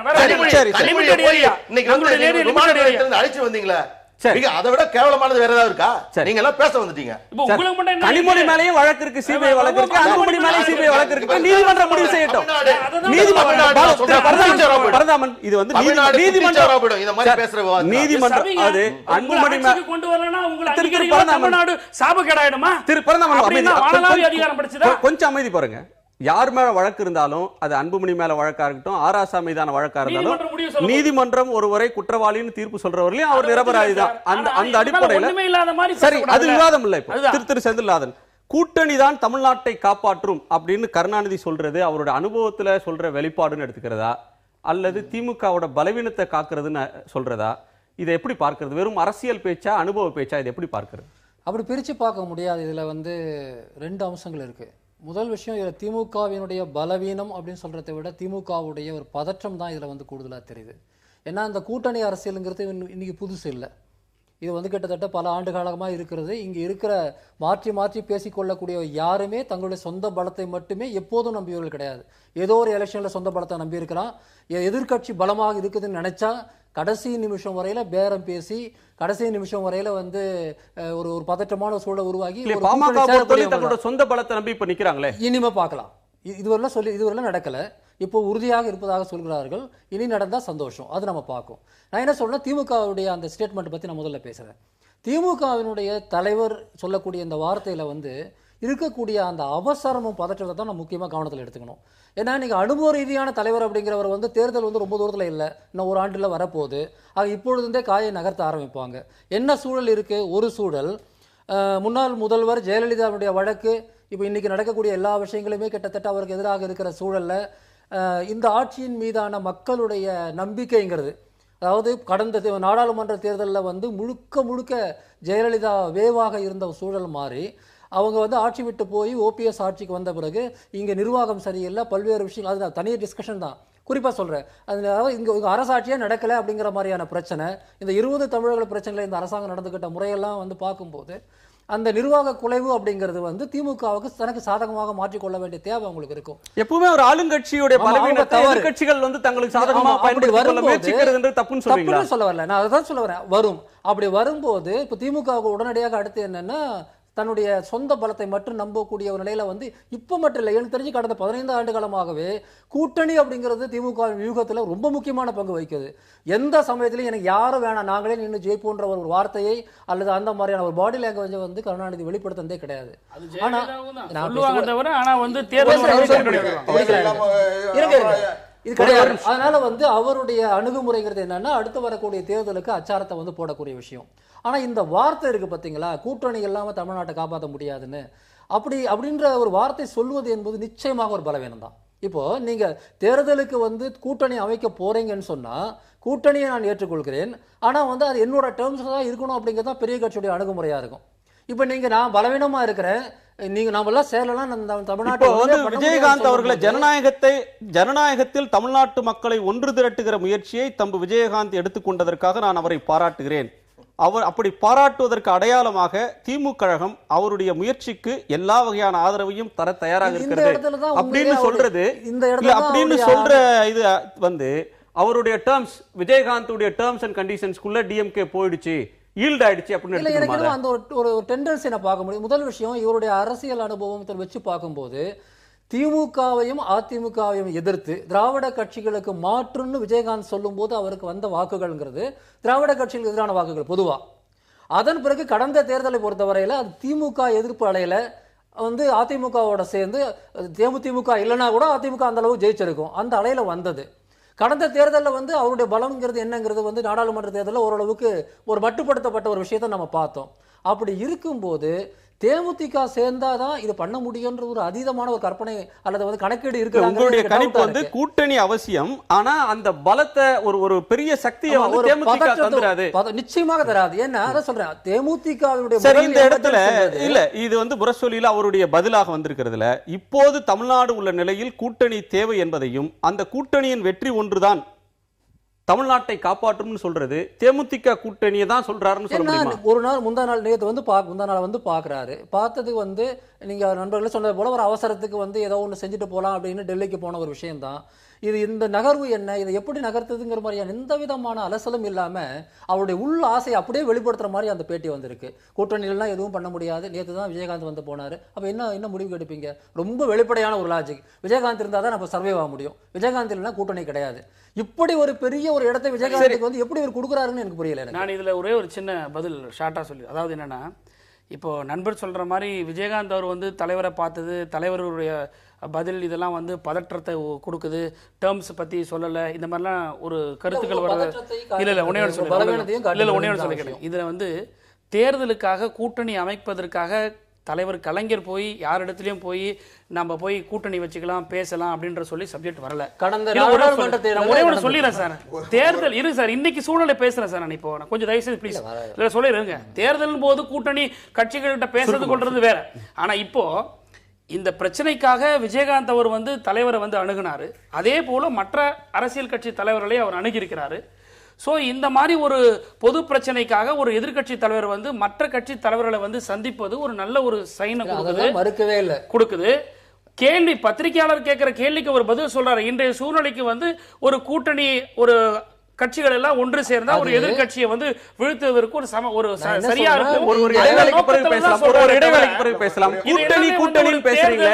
இன்னைக்கு வந்து விமான நிலையத்திலிருந்து அழைச்சு வந்தீங்களா? நீங்க அதை விட கேவலமானது வேற ஏதாவது இருக்கா? சரி. நீங்க எல்லாம் பேச வந்துட்டீங்க. இப்போ உங்களுக்கு மட்டும் என்ன கனிமொழி இருக்கு? மேலேயும் வழக்கு இருக்கு, சிபிஐ வழக்கு இருக்கு, அன்புமணி மேலேயும் சிபிஐ வழக்கு இருக்கு. நீதிமன்றம் முடிவு செய்யட்டும். தமிழ்நாடு நீதிமன்றம் பரந்தாமன் இது வந்து நீதிமன்றம் இந்த மாதிரி பேசுற விவாதம். நீதிமன்றம் சபைங்க, அது அன்புமணி உங்களை ஆட்சிக்கு கொண்டு வரலனா உங்களை திரு அங்கீகரிக்கிற தமிழ்நாடு சாபக்கேடாயிடுமா? அப்படின்னா வானளாவிய அதிகாரம் படிச்சதா? கொஞ்சம் அமைதி பாருங்க. யார் மேல வழக்கு இருந்தாலும் அது அன்புமணி மேல வழக்கா இருக்கட்டும், ஆராசா மீதான வழக்கா இருந்தாலும் நீதிமன்றம் முடிவு சொல்லும். நீதிமன்றம் ஒருவரை குற்றவாளின்னு தீர்ப்பு சொல்றவர்களையும் அவர் நிரபராதிதான். அந்த அந்த அடிப்படையில ஒண்ணுமே இல்லாத மாதிரி சரி, அது பேசக்கூடாதுல்ல. விவாதம் இல்லை. இப்போ அதுதான். திரு செந்தில்நாதன் கூட்டணி தான் தமிழ்நாட்டை காப்பாற்றும் அப்படின்னு கருணாநிதி சொல்றது அவரோட அனுபவத்துல சொல்ற வெளிப்பாடுன்னு எடுத்துக்கிறதா, அல்லது திமுகவோட பலவீனத்தை காக்குறதுன்னு சொல்றதா? இதை எப்படி பார்க்கிறது? வெறும் அரசியல் பேச்சா, அனுபவ பேச்சா? இதை எப்படி பார்க்கிறது? அப்படி பிரித்து பார்க்க முடியாது. இதில் வந்து 2 அம்சங்கள் இருக்குது. முதல் விஷயம், இதில் திமுகவினுடைய பலவீனம் அப்படின்னு சொல்கிறத விட திமுகவுடைய ஒரு பதற்றம் தான் இதில் வந்து கூடுதலாக தெரியுது. ஏன்னா இந்த கூட்டணி அரசியலுங்கிறது இன்னைக்கு புதுசு இல்லை. இது வந்து கிட்டத்தட்ட பல ஆண்டு காலமாக இருக்கிறது. இங்கே இருக்கிற மாற்றி மாற்றி பேசிக்கொள்ளக்கூடிய யாருமே தங்களுடைய சொந்த பலத்தை மட்டுமே எப்போதும் நம்பியவர்கள் கிடையாது. ஏதோ ஒரு எலெக்ஷனில் சொந்த பலத்தை நம்பி இருக்கிறான். எதிர்கட்சி பலமாக இருக்குதுன்னு நினைச்சா கடைசி நிமிஷம் வரையில பேரம் பேசி கடைசி நிமிஷம் வரையில வந்து ஒரு ஒரு பதற்றமான சூழலை உருவாகி தங்களோட சொந்த பலத்தை நம்பி இப்ப நிக்கிறாங்களே. இனிமே பார்க்கலாம். இதுவரையிலும் நடக்கல. இப்போ உறுதியாக இருப்பதாக சொல்கிறார்கள். இனி நடந்தா சந்தோஷம், அது நம்ம பார்க்கும். நான் என்ன சொல்றேன், திமுகவுடைய அந்த ஸ்டேட்மெண்ட் பத்தி நான் முதல்ல பேசுறேன். திமுகவினுடைய தலைவர் சொல்லக்கூடிய இந்த வார்த்தையில வந்து இருக்கக்கூடிய அந்த அவசரமும் பதற்றத்தை தான் நம்ம முக்கியமாக கவனத்தில் எடுத்துக்கணும். ஏன்னா நீங்கள் அனுபவ ரீதியான தலைவர் அப்படிங்கிறவர் வந்து தேர்தல் வந்து ரொம்ப தூரத்தில் இல்லை, இன்னும் ஒரு ஆண்டில் வரப்போகுது. ஆக இப்பொழுதுந்தே காயை நகர்த்த ஆரம்பிப்பாங்க. என்ன சூழல் இருக்குது? ஒரு சூழல், முன்னாள் முதல்வர் ஜெயலலிதாவுடைய வழக்கு, இப்போ இன்றைக்கி நடக்கக்கூடிய எல்லா விஷயங்களுமே கிட்டத்தட்ட அவருக்கு எதிராக இருக்கிற சூழலில் இந்த ஆட்சியின் மீதான மக்களுடைய நம்பிக்கைங்கிறது, அதாவது கடந்த நாடாளுமன்ற தேர்தலில் வந்து முழுக்க முழுக்க ஜெயலலிதா வேவாக இருந்த சூழல் மாறி அவங்க வந்து ஆட்சி விட்டு போய் ஓபிஎஸ் ஆட்சிக்கு வந்த பிறகு இங்கே நிர்வாகம் சரியில்லை, பல்வேறு விஷயங்கள், அது நான் தனியாக டிஸ்கஷன் தான், குறிப்பாக சொல்கிறேன். அதனால இங்கே அரசாட்சியே நடக்கலை அப்படிங்கிற மாதிரியான பிரச்சனை, இந்த 20 தமிழர்கள் பிரச்சனையில் இந்த அரசாங்கம் நடந்துக்கிட்ட முறையெல்லாம் வந்து பார்க்கும்போது அந்த நிர்வாக குலைவு அப்படிங்கிறது வந்து திமுகவுக்கு தனக்கு சாதகமாக மாற்றிக்கொள்ள வேண்டிய தேவை அவங்களுக்கு இருக்கும். எப்பவுமே ஒரு ஆளுங்கட்சியுடைய பலவீனத்தை எதிர்க்கட்சிகள் வந்து தங்களுக்கு சாதகமாக பயன்படுத்த முயற்சிக்கிறது தப்புன்னு சொல்ல வரல, நான் அதான் சொல்ல வரேன். வரும். அப்படி வரும்போது இப்போ திமுகவுக்கு உடனடியாக அடுத்து என்னன்னா தன்னுடைய சொந்த பலத்தை மட்டும் நம்பக்கூடிய ஒரு நிலையில வந்து இப்போ மட்டும் இல்லை, எனக்கு தெரிஞ்சு கடந்த 15 ஆண்டு காலமாகவே கூட்டணி அப்படிங்கிறது திமுக வியூகத்தில் ரொம்ப முக்கியமான பங்கு வகிக்குது. எந்த சமயத்திலையும் எனக்கு யாரும் வேணாம், நாங்களே நின்று ஜெயிப்போன்ற ஒரு வார்த்தையை அல்லது அந்த மாதிரியான ஒரு பாடி லாங்குவேஜை வந்து கருணாநிதி வெளிப்படுத்ததே கிடையாது. இது கிடையாது. அதனால வந்து அவருடைய அணுகுமுறைங்கிறது என்னன்னா அடுத்து வரக்கூடிய தேர்தலுக்கு அச்சாரத்தை வந்து போடக்கூடிய விஷயம். ஆனா இந்த வார்த்தை இருக்கு பாத்தீங்களா, கூட்டணி இல்லாம தமிழ்நாட்டை காப்பாற்ற முடியாதுன்னு, அப்படின்ற ஒரு வார்த்தை சொல்வது என்பது நிச்சயமாக ஒரு பலவீனம் தான். இப்போ நீங்க தேர்தலுக்கு வந்து கூட்டணி அமைக்க போறீங்கன்னு சொன்னா கூட்டணியை நான் ஏற்றுக்கொள்கிறேன், ஆனா வந்து அது என்னோட டேர்ம்ஸ் தான் இருக்கணும் அப்படிங்கிறது தான் பெரிய கட்சியுடைய அணுகுமுறையா இருக்கும். இப்ப நீங்க நான் பலவீனமா இருக்கிறேன், நீங்க நாமெல்லாம் சேரலாம் தமிழ்நாட்டு விஜயகாந்த் அவர்களை ஜனநாயகத்தில் தமிழ்நாட்டு மக்களை ஒன்று திரட்டுகிற முயற்சியை தம்பு விஜயகாந்த் எடுத்துக்கொண்டதற்காக நான் அவரை பாராட்டுகிறேன். அவர் அப்படி பாராட்டுவதற்கு அடையாளமாக திமுக கழகம் அவருடைய முயற்சிக்கு எல்லா வகையான ஆதரவையும் தர தயாராக இருக்கிறது அப்படின்னு சொல்றது. அப்படின்னு சொல்ற இது வந்து அவருடைய டேர்ம்ஸ், விஜயகாந்துடைய டேர்ம்ஸ் அண்ட் கண்டிஷன்ஸ்க்குள்ள டிஎம்கே போயிடுச்சு, ஈல்ட் ஆயிடுச்சு அப்படின்னு எனக்கு அந்த ஒரு டெண்டன்சி நான் பார்க்க முடியும். முதல் விஷயம், இவருடைய அரசியல் அனுபவத்தை வச்சு பார்க்கும்போது திமுகவையும் அதிமுகவையும் எதிர்த்து திராவிட கட்சிகளுக்கு மாற்றுன்னு விஜயகாந்த் சொல்லும் போது அவருக்கு வந்த வாக்குகள்ங்கிறது திராவிட கட்சிகளுக்கு எதிரான வாக்குகள் பொதுவா. அதன் பிறகு கடந்த தேர்தலை பொறுத்தவரையில அது திமுக எதிர்ப்பு அலையில வந்து அதிமுகவோட சேர்ந்து தேமுதிமுக இல்லைன்னா கூட அதிமுக அந்த அளவு ஜெயிச்சிருக்கும், அந்த அலையில வந்தது. கடந்த தேர்தலில் வந்து அவருடைய பலம்ங்கிறது என்னங்கிறது வந்து நாடாளுமன்ற தேர்தலில் ஓரளவுக்கு ஒரு மட்டுப்படுத்தப்பட்ட ஒரு விஷயத்தை நம்ம பார்த்தோம். அப்படி இருக்கும்போது தேமுதிக சேர்ந்தாதான் இது பண்ண முடியும்ன்ற ஒரு அதீதமான ஒரு கற்பனை அல்லது வந்து கணக்கீடு இருக்கு. உங்களுடைய கணிப்பு வந்து கூட்டணி அவசியம், ஆனா அந்த பலத்தை ஒரு பெரிய சக்தியை வந்து தேமுதிக தந்துராது, நிச்சயமாக தராது. ஏன்னா அதான் சொல்றேன், தேமுதிகவுடைய சரி இந்த இடத்துல இல்ல, இது வந்து முரசொலியில அவருடைய பதிலாக வந்திருக்கிறதுல இப்போது தமிழ்நாடு உள்ள நிலையில் கூட்டணி தேவை என்பதையும் அந்த கூட்டணியின் வெற்றி ஒன்றுதான் தமிழ்நாட்டை காப்பாற்றும்னு சொல்றது தேமுதிக கூட்டணியை தான் சொல்றாருன்னு சொல்ல முடியுமா? ஒரு நாள் முந்தா நாள் நேற்று வந்து முந்தா நாள் வந்து பார்க்குறாரு. பார்த்தது வந்து நீங்க நண்பர்களே சொன்னது போல ஒரு அவசரத்துக்கு வந்து ஏதோ ஒன்று செஞ்சுட்டு போகலாம் அப்படின்னு டெல்லிக்கு போன ஒரு விஷயம்தான் இது. இந்த நகர்வு என்ன, இதை எப்படி நகர்த்துதுங்கிற மாதிரியான எந்த விதமான அலசலும் இல்லாம அவருடைய உள் ஆசையை அப்படியே வெளிப்படுத்துற மாதிரி அந்த பேட்டி வந்திருக்கு. கூட்டணிகள்லாம் எதுவும் பண்ண முடியாது. நேற்று தான் விஜயகாந்த் வந்து போனாரு. அப்ப என்ன முடிவு எடுப்பீங்க? ரொம்ப வெளிப்படையான ஒரு லாஜிக். விஜயகாந்த் இருந்தா தான் நம்ம சர்வே ஆக முடியும். விஜயகாந்த் இல்லைன்னா கூட்டணி கிடையாது. இப்படி ஒரு பெரிய ஒரு இடத்தை விஜயகாந்துக்கு வந்து எப்படி ஒரு கொடுக்குறாருன்னு எனக்கு புரியல. நான் இதுல ஒரே ஒரு சின்ன பதில் ஷார்ட்டா சொல்லி, அதாவது என்னன்னா, இப்போ நண்பர் சொல்ற மாதிரி விஜயகாந்த் அவர் வந்து தலைவரை பார்த்தது, தலைவருடைய பதில் இதெல்லாம் வந்து பதற்றத்தை கொடுக்குது, டேர்ம்ஸ் பத்தி சொல்லல, இந்த மாதிரிலாம் ஒரு கருத்துக்கள் வருது. இல்ல ஒன்னே ஒன்று சொல்லிக்கிறேன். இதுல வந்து தேர்தலுக்காக கூட்டணி அமைப்பதற்காக தலைவர் கலைஞர் போய் யார் இடத்துலயும் போய் நம்ம போய் கூட்டணி வச்சுக்கலாம் பேசலாம் அப்படின்ற சொல்லி சப்ஜெக்ட் வரல. கடந்த ஒரே ஒன்று சொல்லிடுறேன் சார், தேர்தல் இருக்கு சார், இன்னைக்கு சூழ்நிலை பேசுறேன் சார். நான் இப்போ கொஞ்சம் தயவுசெய்து ப்ளீஸ் இல்ல சொல்லிடுங்க. தேர்தல் போது கூட்டணி கட்சிகள்கிட்ட பேசுறது கொள்றது வேற. ஆனா இப்போ இந்த பிரச்சனைக்காக விஜயகாந்த் அவர் வந்து தலைவரை வந்து அணுகினாரு. அதே போல மற்ற அரசியல் கட்சி தலைவர்களை அவர் அணுகியிருக்கிறாரு. ஸோ இந்த மாதிரி ஒரு பொது பிரச்சனைக்காக ஒரு எதிர்கட்சி தலைவர் வந்து மற்ற கட்சி தலைவர்களை வந்து சந்திப்பது ஒரு நல்ல ஒரு சைனை மறுக்கவே இல்லை கொடுக்குது. கேள்வி பத்திரிகையாளர் கேட்கிற கேள்விக்கு ஒரு பதில் சொல்றாரு. இன்றைய சூழ்நிலைக்கு வந்து ஒரு கூட்டணி ஒரு கட்சிகள் எல்லாம் ஒன்று சேர்ந்தா ஒரு எதிர்கட்சியை வந்து வீழ்த்துவதற்கு ஒரு சரியா இருக்கு. ஒரு இடைவேளைக்கு பிறகு பேசலாம். ஒரு இடைவேளைக்கு பிறகு பேசலாம். கூட்டணி பேசுறீங்க,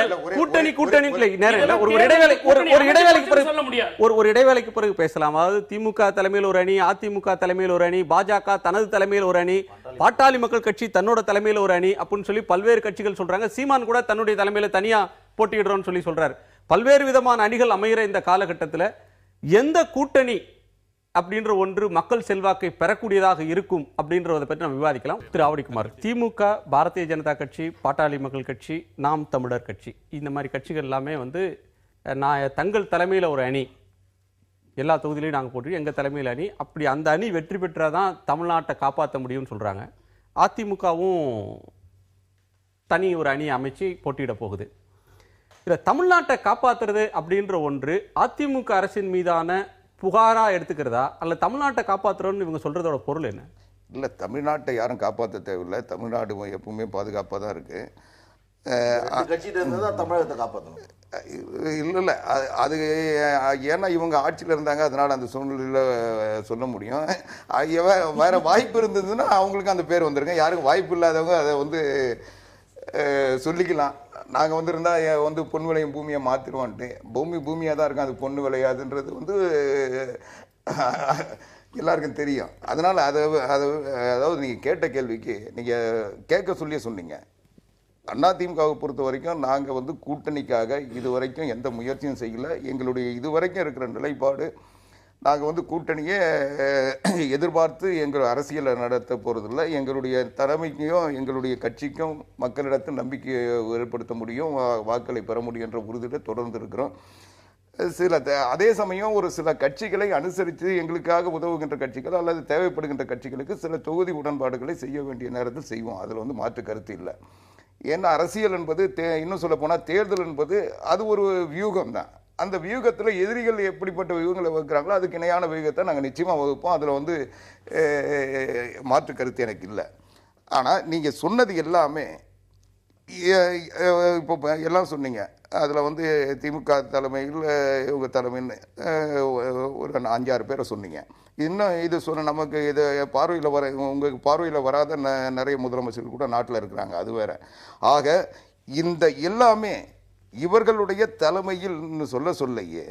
கூட்டணி நேரம் இல்ல. ஒரு இடைவேளைக்கு பிறகு சொல்ல முடியாது. ஒரு இடைவேளைக்கு பிறகு பேசலாம். அதாவது திமுக தலைமையில் ஒரு அணி, அதிமுக தலைமையில் ஒரு அணி, பாஜக தனது தலைமையில் ஒரு அணி, பாட்டாளி மக்கள் கட்சி தன்னோட தலைமையில் ஒரு அணி அப்படின்னு சொல்லி பல்வேறு கட்சிகள் சொல்றாங்க. சீமான் கூட தன்னுடைய தலைமையில தனியா போட்டியிடுறோம்னு சொல்லி சொல்றாரு. பல்வேறு விதமான அணிகள் அமைகிற இந்த காலகட்டத்தில் எந்த கூட்டணி அப்படின்ற ஒன்று மக்கள் செல்வாக்கை பெறக்கூடியதாக இருக்கும் அப்படின்றத பற்றி நம்ம விவாதிக்கலாம். திரு ஆவடிக்குமார், திமுக, பாரதிய ஜனதா கட்சி, பாட்டாளி மக்கள் கட்சி, நாம் தமிழர் கட்சி, இந்த மாதிரி கட்சிகள் எல்லாமே வந்து தங்கள் தலைமையில் ஒரு அணி, எல்லா தொகுதியிலையும் நாங்கள் போட்டு எங்கள் தலைமையில் அணி, அப்படி அந்த அணி வெற்றி பெற்றாதான் தமிழ்நாட்டை காப்பாற்ற முடியும்னு சொல்கிறாங்க. அதிமுகவும் தனி ஒரு அணி அமைச்சு போட்டியிட போகுது. இதில் தமிழ்நாட்டை காப்பாற்றுறது அப்படின்ற ஒன்று அதிமுக அரசின் மீதான புகாரா எடுத்துக்கிறதா அல்ல தமிழ்நாட்டை காப்பாற்றுறோம்னு இவங்க சொல்றதோட பொருள் என்ன? இல்லை, தமிழ்நாட்டை யாரும் காப்பாற்ற தேவையில்லை. தமிழ்நாடு எப்பவுமே பாதுகாப்பாக தான் இருக்கு. தமிழகத்தை காப்பாற்றணும் இல்லை இல்லை, அது ஏன்னா இவங்க ஆட்சியில் இருந்தாங்க, அதனால அந்த சூழ்நிலையில் சொல்ல முடியும். வேற வாய்ப்பு இருந்ததுன்னா அவங்களுக்கு அந்த பேர் வந்துருங்க. யாருக்கும் வாய்ப்பு இல்லாதவங்க அதை வந்து சொல்லிக்கலாம். நாங்கள் வந்து இருந்தால் வந்து பொன் விளையும் பூமியை மாற்றிடுவோன்ட்டு. பூமியாக தான் இருக்கும், அது பொண்ணு விளையாதுன்றது வந்து எல்லாருக்கும் தெரியும். அதனால் அதாவது நீங்கள் கேட்ட கேள்விக்கு நீங்கள் கேட்க சொன்னீங்க. அதிமுகவை பொறுத்த வரைக்கும் நாங்கள் வந்து கூட்டணிக்காக இதுவரைக்கும் எந்த முயற்சியும் செய்யலை. எங்களுடைய இதுவரைக்கும் இருக்கிற நிலைப்பாடு, நாங்கள் வந்து கூட்டணியை எதிர்பார்த்து எங்கள் அரசியலை நடத்த போகிறதில்ல. எங்களுடைய தலைமைக்கும் எங்களுடைய கட்சிக்கும் மக்களிடத்தில் நம்பிக்கையை ஏற்படுத்த முடியும், வாக்களை பெற முடியும் என்ற உறுதியில் தொடர்ந்து இருக்கிறோம். அதே சமயம் ஒரு சில கட்சிகளை அனுசரித்து எங்களுக்காக உதவுகின்ற கட்சிகள் அல்லது தேவைப்படுகின்ற கட்சிகளுக்கு சில தொகுதி உடன்பாடுகளை செய்ய வேண்டிய நேரத்தில் செய்வோம். அதில் வந்து மாற்று கருத்து இல்லை. ஏன்னா அரசியல் என்பது இன்னும் சொல்ல போனால் தேர்தல் என்பது அது ஒரு வியூகம் தான். அந்த வியூகத்தில் எதிரிகள் எப்படிப்பட்ட வியூகங்களை வகுக்கிறாங்களோ அதுக்கு இணையான வியூகத்தை நாங்கள் நிச்சயமாக வகுப்போம். அதில் வந்து மாற்று கருத்து எனக்கு இல்லை. ஆனால் நீங்கள் சொன்னது எல்லாமே இப்போ எல்லாம் சொன்னீங்க. அதில் வந்து திமுக தலைமையில் இவங்க தலைமைன்னு ஒரு 5-6 பேரை சொன்னீங்க. இன்னும் இது சொன்ன நமக்கு இது பார்வையில் உங்களுக்கு பார்வையில் வராத நிறைய முதலமைச்சர்கள் கூட நாட்டில் இருக்கிறாங்க, அது வேற. ஆக இந்த எல்லாமே இவர்களுடைய தலைமையில் சொல்லையே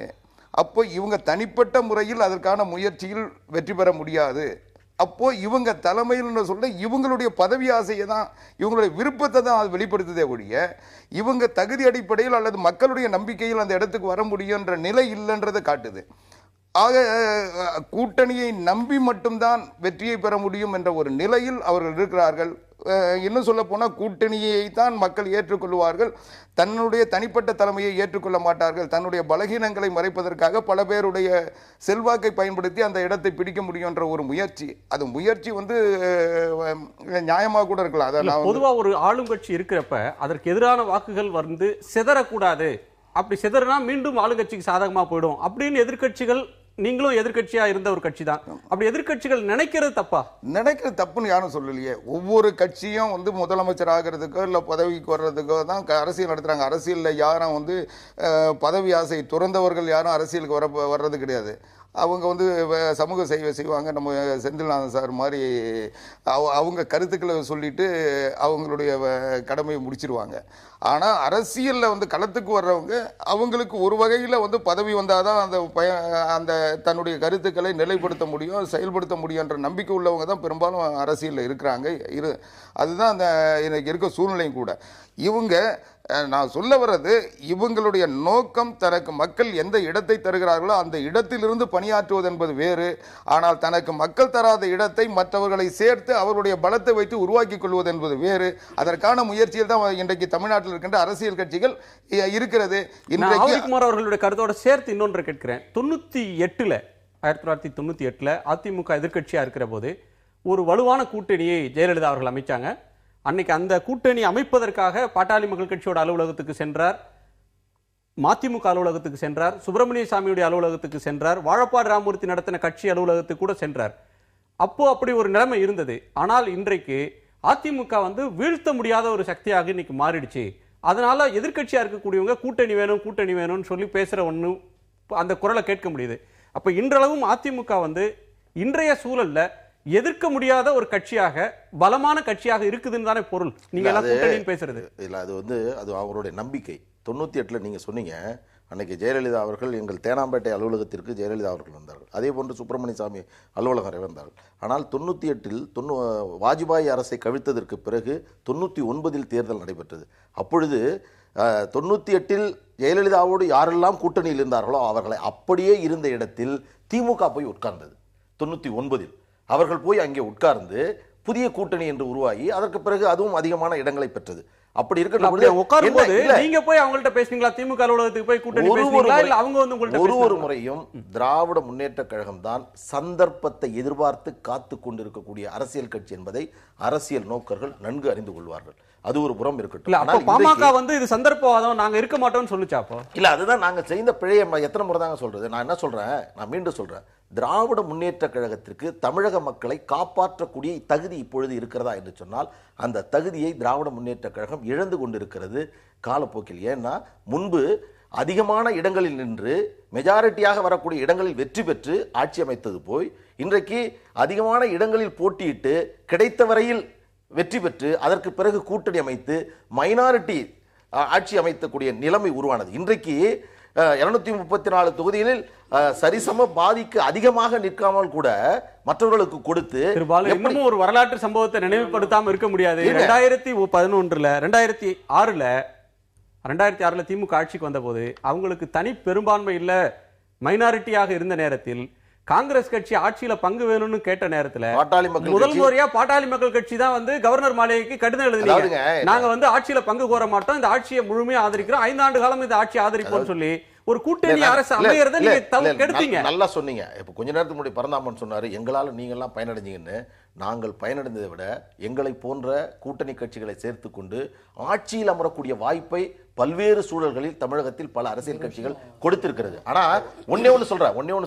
அப்போ இவங்க தனிப்பட்ட முறையில் அதற்கான முயற்சியில் வெற்றி பெற முடியாது. அப்போ இவங்க தலைமையில் சொல்ல இவங்களுடைய பதவி ஆசையை தான், இவங்களுடைய விருப்பத்தை தான் அது வெளிப்படுத்துதே ஒழிய இவங்க தகுதி அடிப்படையில் அல்லது மக்களுடைய நம்பிக்கையில் அந்த இடத்துக்கு வர முடியுன்ற நிலை இல்லைன்றதை காட்டுது. ஆக கூட்டணியை நம்பி மட்டும்தான் வெற்றியை பெற முடியும் என்ற ஒரு நிலையில் அவர்கள் இருக்கிறார்கள். இன்னும் சொல்ல போனால் கூட்டணியை தான் மக்கள் ஏற்றுக்கொள்வார்கள், தன்னுடைய தனிப்பட்ட தலைமையை ஏற்றுக்கொள்ள மாட்டார்கள். தன்னுடைய பலகீனங்களை மறைப்பதற்காக பல பேருடைய செல்வாக்கை பயன்படுத்தி அந்த இடத்தை பிடிக்க முடியும் என்ற ஒரு முயற்சி, அது முயற்சி வந்து நியாயமாக கூட இருக்கலாம். அதான் பொதுவாக ஒரு ஆளும் கட்சி இருக்கிறப்ப அதற்கு எதிரான வாக்குகள் வந்து சிதறக்கூடாது, அப்படி சிதறினா மீண்டும் ஆளுங்கட்சிக்கு சாதகமாக போயிடும் அப்படின்னு எதிர்கட்சிகள் நீங்களும் எதிர்க்கட்சியா இருந்த ஒரு கட்சி தான். அப்படி எதிர்க்கட்சிகள் நினைக்கிறது தப்பா? நினைக்கிறது தப்புன்னு யாரும் சொல்லலையே. ஒவ்வொரு கட்சியும் வந்து முதலமைச்சர் ஆகிறதுக்கோ இல்லை பதவிக்கு வர்றதுக்கோ தான் அரசியல் நடத்துகிறாங்க. அரசியலில் யாரும் வந்து பதவி ஆசை துறந்தவர்கள் யாரும் அரசியலுக்கு வர்றது கிடையாது. அவங்க வந்து சமூக சேவை செய்வாங்க. நம்ம செந்தில்நாதன் சார் மாதிரி அவங்க கருத்துக்களை சொல்லிட்டு அவங்களுடைய கடமையை முடிச்சிருவாங்க. ஆனால் அரசியலில் வந்து களத்துக்கு வர்றவங்க அவங்களுக்கு ஒரு வகையில் வந்து பதவி வந்தால் தான் அந்த தன்னுடைய கருத்துக்களை நிலைப்படுத்த முடியும், செயல்படுத்த முடியுன்ற நம்பிக்கை உள்ளவங்க தான் பெரும்பாலும் அரசியலில் இருக்கிறாங்க. அதுதான் அந்த எனக்கு இருக்க சூழ்நிலையும் கூட. இவங்க நான் சொல்ல வர்றது, இவங்களுடைய நோக்கம் தனக்கு மக்கள் எந்த இடத்தை தருகிறார்களோ அந்த இடத்திலிருந்து பணியாற்றுவது என்பது வேறு. ஆனால் தனக்கு மக்கள் தராத இடத்தை மற்றவர்களை சேர்த்து அவருடைய பலத்தை வைத்து உருவாக்கி கொள்வது என்பது வேறு. அதற்கான முயற்சியில் தான் இன்றைக்கு தமிழ்நாட்டில் இருக்கின்ற அரசியல் கட்சிகள் இருக்கிறது. குமார் அவர்களுடைய கருத்தோட சேர்த்து இன்னொன்று கேட்கிறேன். 1998 அதிமுக எதிர்க்கட்சியா இருக்கிற போது ஒரு வலுவான கூட்டணியை ஜெயலலிதா அவர்கள் அமைச்சாங்க. அன்னைக்கு அந்த கூட்டணி அமைப்பதற்காக பாட்டாளி மக்கள் கட்சியோட அலுவலகத்துக்கு சென்றார், மதிமுக அலுவலகத்துக்கு சென்றார், சுப்பிரமணிய சாமியுடைய அலுவலகத்துக்கு சென்றார், வாழப்பாடி ராமமூர்த்தி நடத்தின கட்சி அலுவலகத்துக்கு கூட சென்றார். அப்போ அப்படி ஒரு நிலைமை இருந்தது. ஆனால் இன்றைக்கு அதிமுக வந்து வீழ்த்த முடியாத ஒரு சக்தியாக இன்னைக்கு மாறிடுச்சு. அதனால எதிர்க்கட்சியா இருக்கக்கூடியவங்க கூட்டணி வேணும் கூட்டணி வேணும்னு சொல்லி பேசுற ஒண்ணு அந்த குரலை கேட்க முடியுது. அப்ப இன்றளவும் அதிமுக வந்து இன்றைய சூழல்ல எதிர்க்க முடியாத ஒரு கட்சியாக, பலமான கட்சியாக இருக்குதுன்னு தானே பொருள். நீங்க எல்லாம் கூட்டணின்னு பேசுறது இல்ல. அது வந்து அது அவங்களுடைய நம்பிக்கை. 98 நீங்க சொன்னீங்க, அன்னைக்கு ஜெயலலிதா அவர்கள் எங்கள் தேனாம்பேட்டை அலுவலகத்திற்கு ஜெயலலிதா அவர்கள் வந்தார்கள். அதே போன்று சுப்பிரமணிய சாமி அலுவலகம் வந்தார்கள். ஆனால் 98 வாஜ்பாய் அரசை கவிழ்த்ததற்கு பிறகு 99 தேர்தல் நடைபெற்றது. அப்பொழுது 98 ஜெயலலிதாவோடு யாரெல்லாம் கூட்டணியில் இருந்தார்களோ அவர்களை அப்படியே இருந்த இடத்தில் திமுக போய் உட்கார்ந்தது. 99 அவர்கள் போய் அங்கே உட்கார்ந்து புதிய கூட்டணி என்று உருவாகி அதற்கு பிறகு அதுவும் அதிகமான இடங்களை பெற்றது. அப்படி உட்காரும்போது நீங்க போய் அவங்கள்ட்ட பேசுனீங்களா? திமுக அலுவலகத்துக்கு போய் கூட்டணி பேசுனீங்களா? இல்ல அவங்க வந்து உங்கள்ட்ட ஒரு முறையும் திராவிட முன்னேற்ற கழகம் தான் சந்தர்ப்பத்தை எதிர்பார்த்து காத்து கொண்டிருக்கக்கூடிய அரசியல் கட்சி என்பதை அரசியல் நோக்கர்கள் நன்கு அறிந்து கொள்வார்கள். அது ஒரு புறம் இருக்கட்டும். அப்ப பாமக வந்து இது சந்தர்ப்பவாதம், நாங்க இருக்க மாட்டோம்னு சொல்லுச்சாப்போ? இல்ல, அதுதான் நாங்க செய்த பிழையை எத்தனை முறை தாங்க சொல்றது. நான் என்ன சொல்றேன், நான் மீண்டும் சொல்றேன், திராவிட முன்னேற்ற கழகத்திற்கு தமிழக மக்களை காப்பாற்றக்கூடிய தகுதி இப்பொழுது இருக்கிறதா என்று சொன்னால் அந்த தகுதியை திராவிட முன்னேற்ற கழகம் இழந்து கொண்டிருக்கிறது காலப்போக்கில். ஏன்னா முன்பு அதிகமான இடங்களில் நின்று மெஜாரிட்டியாக வரக்கூடிய இடங்களில் வெற்றி பெற்று ஆட்சி அமைத்தது போய் இன்றைக்கு அதிகமான இடங்களில் போட்டியிட்டு கிடைத்த வரையில் வெற்றி பெற்று அதற்கு பிறகு கூட்டணி அமைத்து மைனாரிட்டி ஆட்சி அமைக்கக்கூடிய நிலைமை உருவானது. இன்றைக்கு 234 தொகுதிகளில் சரிசம பாதிக்கு அதிகமாக நிற்காமல் கூட மற்றவர்களுக்கு கொடுத்து இன்னமும் ஒரு வரலாற்று சம்பவத்தை நினைவுபடுத்தாம இருக்க முடியாது. 2006ல திமுக ஆட்சிக்கு வந்த போது அவங்களுக்கு தனி பெரும்பான்மை இல்ல, மைனாரிட்டியாக இருந்த நேரத்தில் காங்கிரஸ் கட்சி ஆட்சியில பங்கு வேணும்னு கேட்ட நேரத்துல முதல் முறையா பாட்டாளி மக்கள் கட்சி தான் வந்து கவர்னர் மாளிகைக்கு கடிதம் எழுதினாங்க. நாங்க வந்து ஆட்சியில பங்கு கோர மாட்டோம், இந்த ஆட்சியை முழுமையா ஆதரிக்கிறோம், 5 ஆண்டு காலம் இந்த ஆட்சி ஆதரிப்போம்னு சொல்லி ஒரு கூட்டணி அரசு அமையறதை நீங்க கெடுத்தீங்க. நல்லா சொன்னீங்க. இப்ப கொஞ்ச நேரத்துக்கு முன்னாடி பரந்தாமன் சொன்னாரு, எங்களால நீங்க எல்லாம் பயனடைஞ்சீங்கன்னு. நாங்கள் பயனடைந்ததை விட எங்களை போன்ற கூட்டணி கட்சிகளை சேர்த்து கொண்டு ஆட்சியில் அமரக்கூடிய வாய்ப்பை பல்வேறு சூழல்களில் தமிழகத்தில் பல அரசியல் கட்சிகள் கொடுத்திருக்கிறது. ஆனா ஒன்னே ஒண்ணு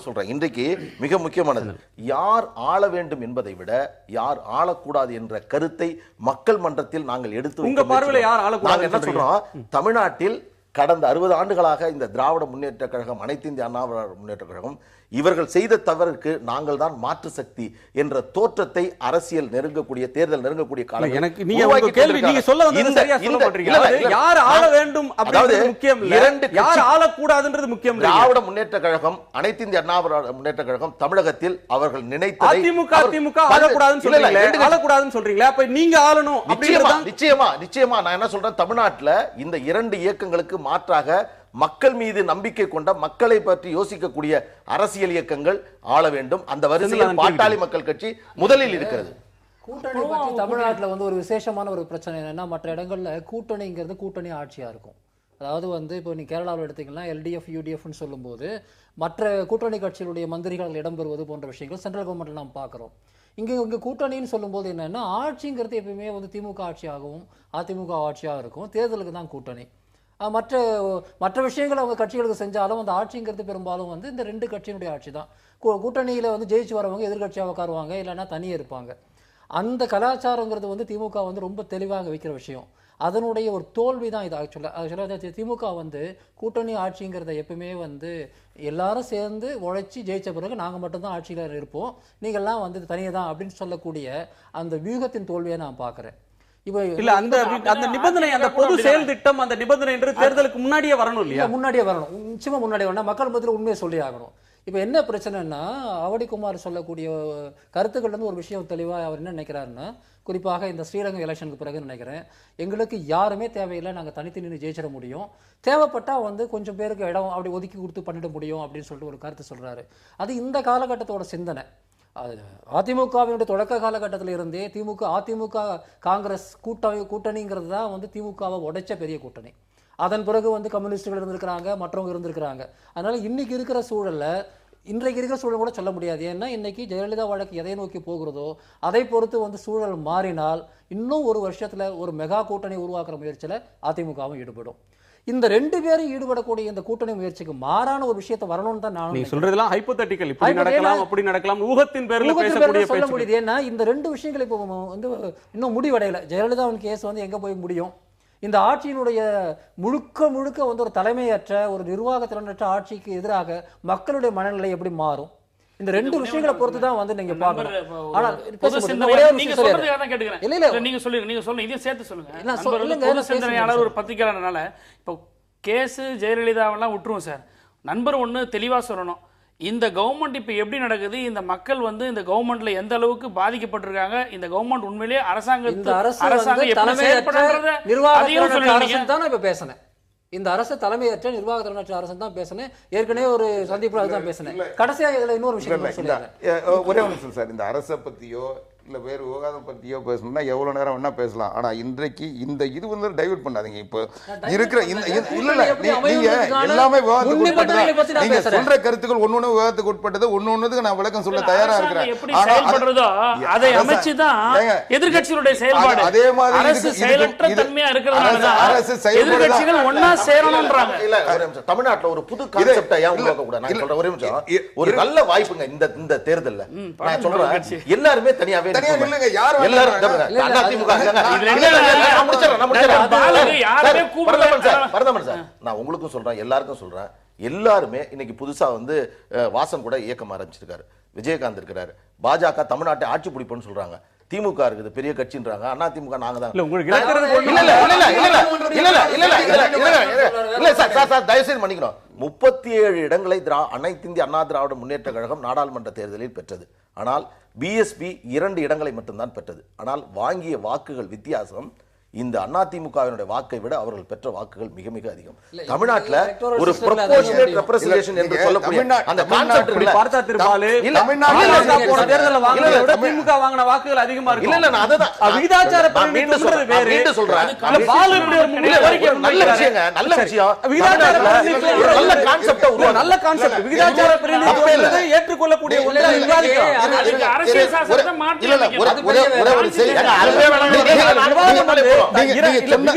சொல்றேன், இன்றைக்கு மிக முக்கியமானது, யார் ஆள வேண்டும் என்பதை விட யார் ஆளக்கூடாது என்ற கருத்தை மக்கள் மன்றத்தில் நாங்கள் எடுத்து உங்க பார்வையில யார் ஆளக்கூடாது என்ன சொல்றோம்? தமிழ்நாட்டில் கடந்த 60 ஆண்டுகளாக இந்த திராவிட முன்னேற்ற கழகம், அனைத்து இந்திய அண்ணா முன்னேற்ற கழகம் இவர்கள் செய்த தவறுக்கு நாங்கள் தான் மாற்று சக்தி என்ற தோற்றத்தை அரசியல் நெருங்கக்கூடிய தேர்தல் நெருங்கக்கூடிய காலம். எனக்கு நீங்க கேள்வி நீங்க சொல்ல வந்தது சரியா சொல்ல மாட்டீங்க. யார் ஆள வேண்டும் அப்படிங்கிறது முக்கியம் இல்ல, யார் ஆள கூடாதுன்றது முக்கியம். திராவிட முன்னேற்ற கழகம், அனைத்து இந்திய அண்ணா முன்னேற்ற கழகம் தமிழகத்தில் அவர்கள் நினைத்ததை அதிமுக ஆள கூடாதுன்னு சொல்றீங்களே, ஆள கூடாதுன்னு சொல்றீங்களே, அப்ப நீங்க ஆளணும். நிச்சயமா நான் என்ன சொல்றேன், தமிழ்நாட்டுல இந்த 2 இயக்கங்களுக்கு மாற்றாக மக்கள் மீது நம்பிக்கை கொண்ட, மக்களை பற்றி யோசிக்கக்கூடிய அரசியல் இயக்கங்கள் ஆள வேண்டும். அந்த வரிசையில் பாட்டாளி மக்கள் கட்சி முதலில் இருக்கிறது. கூட்டணி பற்றி தமிழ்நாட்டில் வந்து ஒரு விசேஷமான ஒரு பிரச்சனை என்னன்னா, மற்ற இடங்கள்ல கூட்டணிங்கிறது கூட்டணி ஆட்சியா இருக்கும். அதாவது வந்து இப்போ நீ கேரளாவில் எடுத்தீங்கன்னா LDF UDFன்னு சொல்லும்போது மற்ற கூட்டணி கட்சிகளுடைய மந்திரிகள் இடம்பெறுவது போன்ற விஷயங்கள் சென்ட்ரல் கவர்மெண்ட்ல நாம் பார்க்குறோம். இங்கே கூட்டணின்னு சொல்லும்போது என்னன்னா, ஆட்சிங்கிறது எப்பயுமே வந்து திமுக ஆட்சியாகவும் அதிமுக ஆட்சியாக இருக்கும். தேர்தலுக்கு தான் கூட்டணி. மற்ற மற்ற விஷயங்கள் அவங்க கட்சிகளுக்கு செஞ்சாலும் அந்த ஆட்சிங்கிறது பெரும்பாலும் வந்து இந்த ரெண்டு கட்சியினுடைய ஆட்சி தான். கூட்டணியில் வந்து ஜெயிச்சு வரவங்க எதிர்கட்சியாக உட்காருவாங்க, இல்லைன்னா தனியே இருப்பாங்க. அந்த கலாச்சாரங்கிறது வந்து திமுக வந்து ரொம்ப தெளிவாக வைக்கிற விஷயம். அதனுடைய ஒரு தோல்வி தான் இது. ஆக்சுவலாக திமுக வந்து கூட்டணி ஆட்சிங்கிறத எப்பவுமே வந்து எல்லாரும் சேர்ந்து உழைச்சி ஜெயிச்ச பிறகு நாங்கள் மட்டும்தான் ஆட்சியில் இருப்போம், நீங்கள்லாம் வந்து தனியே தான் அப்படின்னு சொல்லக்கூடிய அந்த வியூகத்தின் தோல்வியை நான் பார்க்குறேன். இப்போ இல்ல அந்த நிபந்தனை, அந்த பொது செயல் திட்டம், அந்த நிபந்தனை என்று தேர்தலுக்கு முன்னாடியே வரணும் இல்லையா? முன்னாடியே வரணும், நிச்சயமா முன்னாடியே வரணும். மக்கள் மத்தியில் உண்மையை சொல்லி ஆகணும். இப்போ என்ன பிரச்சனைன்னா, அவடிக்குமார் சொல்லக்கூடிய கருத்துக்கள் வந்து ஒரு விஷயம் தெளிவாக அவர் என்ன நினைக்கிறாருன்னா, குறிப்பாக இந்த ஸ்ரீரங்கம் எலெக்ஷனுக்கு பிறகு நினைக்கிறேன், எங்களுக்கு யாருமே தேவையில்லை, நாங்கள் தனித்து நின்று ஜெயிச்சிட முடியும், தேவைப்பட்டால் வந்து கொஞ்சம் பேருக்கு இடம் அப்படி ஒதுக்கி கொடுத்து பண்ணிட முடியும் அப்படின்னு சொல்லிட்டு ஒரு கருத்து சொல்கிறாரு. அது இந்த காலகட்டத்தோட சிந்தனை. அதிமுகவினுடைய தொடக்க காலகட்டத்தில் இருந்தே அதிமுக காங்கிரஸ் கூட்டணிங்கிறது தான் வந்து திமுகவை உடைச்ச பெரிய கூட்டணி. அதன் பிறகு வந்து கம்யூனிஸ்டுகள் இருந்திருக்கிறாங்க, மற்றவங்க இருந்திருக்கிறாங்க. அதனால இன்னைக்கு இருக்கிற சூழல்ல, இன்றைக்கு இருக்கிற சூழல் கூட சொல்ல முடியாது. ஏன்னா இன்னைக்கு ஜெயலலிதா வழக்கு எதை நோக்கி போகிறதோ அதை பொறுத்து வந்து சூழல் மாறினால் இன்னும் ஒரு வருஷத்துல ஒரு மெகா கூட்டணி உருவாக்குற முயற்சியில அதிமுகவும் ஈடுபடும். இந்த ரெண்டு பேரும் ஈடுபடக்கூடிய இந்த கூட்டணி முயற்சிக்கு மாறான ஒரு விஷயத்தை வரணும்னு தான் நான் சொல்றதெல்லாம் ஹைப்போதெட்டிக்கல், இப்படி நடக்கலாம் அப்படி நடக்கலாம், ஊகத்தின் பேர்ல பேசக்கூடிய சொல்ல முடியுது. ஏன்னா இந்த ரெண்டு விஷயங்கள் இப்போ வந்து இன்னும் முடிவடையல. ஜெயலலிதாவின் கேஸ் வந்து எங்க போய் முடியும்? இந்த ஆட்சியினுடைய முழுக்க வந்து ஒரு தலைமையற்ற ஒரு நிர்வாகத்திறனற்ற ஆட்சிக்கு எதிராக மக்களுடைய மனநிலை எப்படி மாறும்? இந்த ரெண்டு விஷயங்களை பொறுத்து தான் வந்து நீங்க பார்க்கணும். ஆனா நீங்க சொல்றதுக்காக தான் கேட்டுக்கிறேன். இல்ல நீங்க சொல்லுங்க இதையும் சேர்த்து சொல்லுங்க. பொது சிந்தனையாளர் ஒரு பத்திரிகையாளர்னால இப்போ கேஸ் ஜெயலலிதாவெல்லாம் விட்டுருவோம் சார். நண்பர் ஒண்ணு தெளிவா சொல்லணும், இந்த கவர்மெண்ட் இப்ப எப்படி நடக்குது, இந்த மக்கள் வந்து இந்த கவர்மெண்ட்ல எந்த அளவுக்கு பாதிக்கப்பட்டிருக்காங்க, இந்த கவர்மெண்ட் உண்மையிலேயே அரசாங்கம் எப்படி செயல்படுறத அதையும் சொல்லுங்க தான் இப்ப பேசுனேன். இந்த அரசு தலைமையற்ற நிர்வாகத்திறனற்ற அரசு தான் பேசுனேன். ஏற்கனவே ஒரு சந்திப்புல தான் பேசுனேன். கடைசியா இதுல இன்னொரு விஷயம் ஒரே ஒரு நிமிஷம் சார். இந்த அரசை பத்தியோ இல்ல வேறு விவகாரம் பத்தியோ பேசணும்னா எவ்வளவு நேரம் வேணா பேசலாம். ஆனா இன்றைக்கு இந்த இது வந்து டைவர்ட் பண்ணாதீங்க. இப்போ இருக்கிற இல்ல நீங்க எல்லாமே விவாதத்துக்கு நீங்க சொல்ற கருத்துக்கள் ஒன்னொன்னு விவாதத்துக்கு உட்பட்டது, ஒன்னொன்னுக்கு நான் விளக்கம் சொல்ல தயாரா இருக்கிறேன். அதை அமைச்சுதான் எதிர்கட்சிகளுடைய செயல்பாடு. அதே மாதிரி அரசு செயலற்ற தன்மையா இருக்கிறதுனால அரசு எதிர்கட்சிகள் ஒன்னா சேரணும்ன்றாங்க. இல்ல தமிழ்நாட்டுல ஒரு புது கான்செப்டை ஏன் உருவாக்க கூடாது? நான் சொல்றேன் ஒரே நிமிஷம். ஒரு நல்ல வாய்ப்புங்க இந்த தேர்தல்ல. நான் சொல்றேன் எல்லாருமே தனியாவே உங்களுக்கும் சொல்றேன், எல்லாருக்கும் சொல்றேன், எல்லாருமே இன்னைக்கு புதுசா வந்து வாசன் கூட இயக்கம் ஆரம்பிச்சிருக்காரு, விஜயகாந்த் இருக்கிறாரு, பாஜக தமிழ்நாட்டை ஆட்சி பிடிப்புன்னு சொல்றாங்க, திமுக இருக்குது பெரிய கட்சின்றாங்க, அண்ணா திமுக நாங்க தான். தயவுசெய்து மன்னிக்கணும். 37 இடங்களை அனைத்து இந்திய அண்ணா திராவிட முன்னேற்ற கழகம் நாடாளுமன்ற தேர்தலில் பெற்றது. ஆனால் பிஎஸ்பி 2 இடங்களை மட்டும்தான் பெற்றது. ஆனால் வாங்கிய வாக்குகள் வித்தியாசம் இந்த அதிமுகவினுடைய வாக்கை விட அவர்கள் பெற்ற வாக்குகள் மிக மிக அதிகம். தமிழ்நாட்டில் ஒரு ப்ரொபோர்ஷனேட் ரெப்ரசன்டேஷன் என்று சொல்லக்கூடிய அந்த கான்செப்ட் இல்ல பார்த்தா திருபாலு தமிழ்நாட்டுல போன தேர்தல்ல வாங்குறத விட திமுக வாங்குன வாக்குகள் அதிகமா இருக்கு. இல்ல நான் அதுதான் விகிதாச்சார பிரதிநிதி சொல்றது வேற. மீண்டும் சொல்றேன். இல்ல பாலு இப்படி ஒரு முன்னிலை வரைக்கும் நல்ல விஷயம், நல்ல விஷயம். விகிதாச்சார பிரதிநிதி ஒரு நல்ல கான்செப்ட் உருவாக்கு. நல்ல கான்செப்ட். விகிதாச்சார பிரதிநிதி ஏற்றுக்கொள்ளக்கூடிய ஒன்றை விவாதிக்கிறோம். அதுக்கு அரசியல் சாசனத்தை மாற்றி இல்ல ஒரே ஒரு செய்தி அரபே வேணாம்.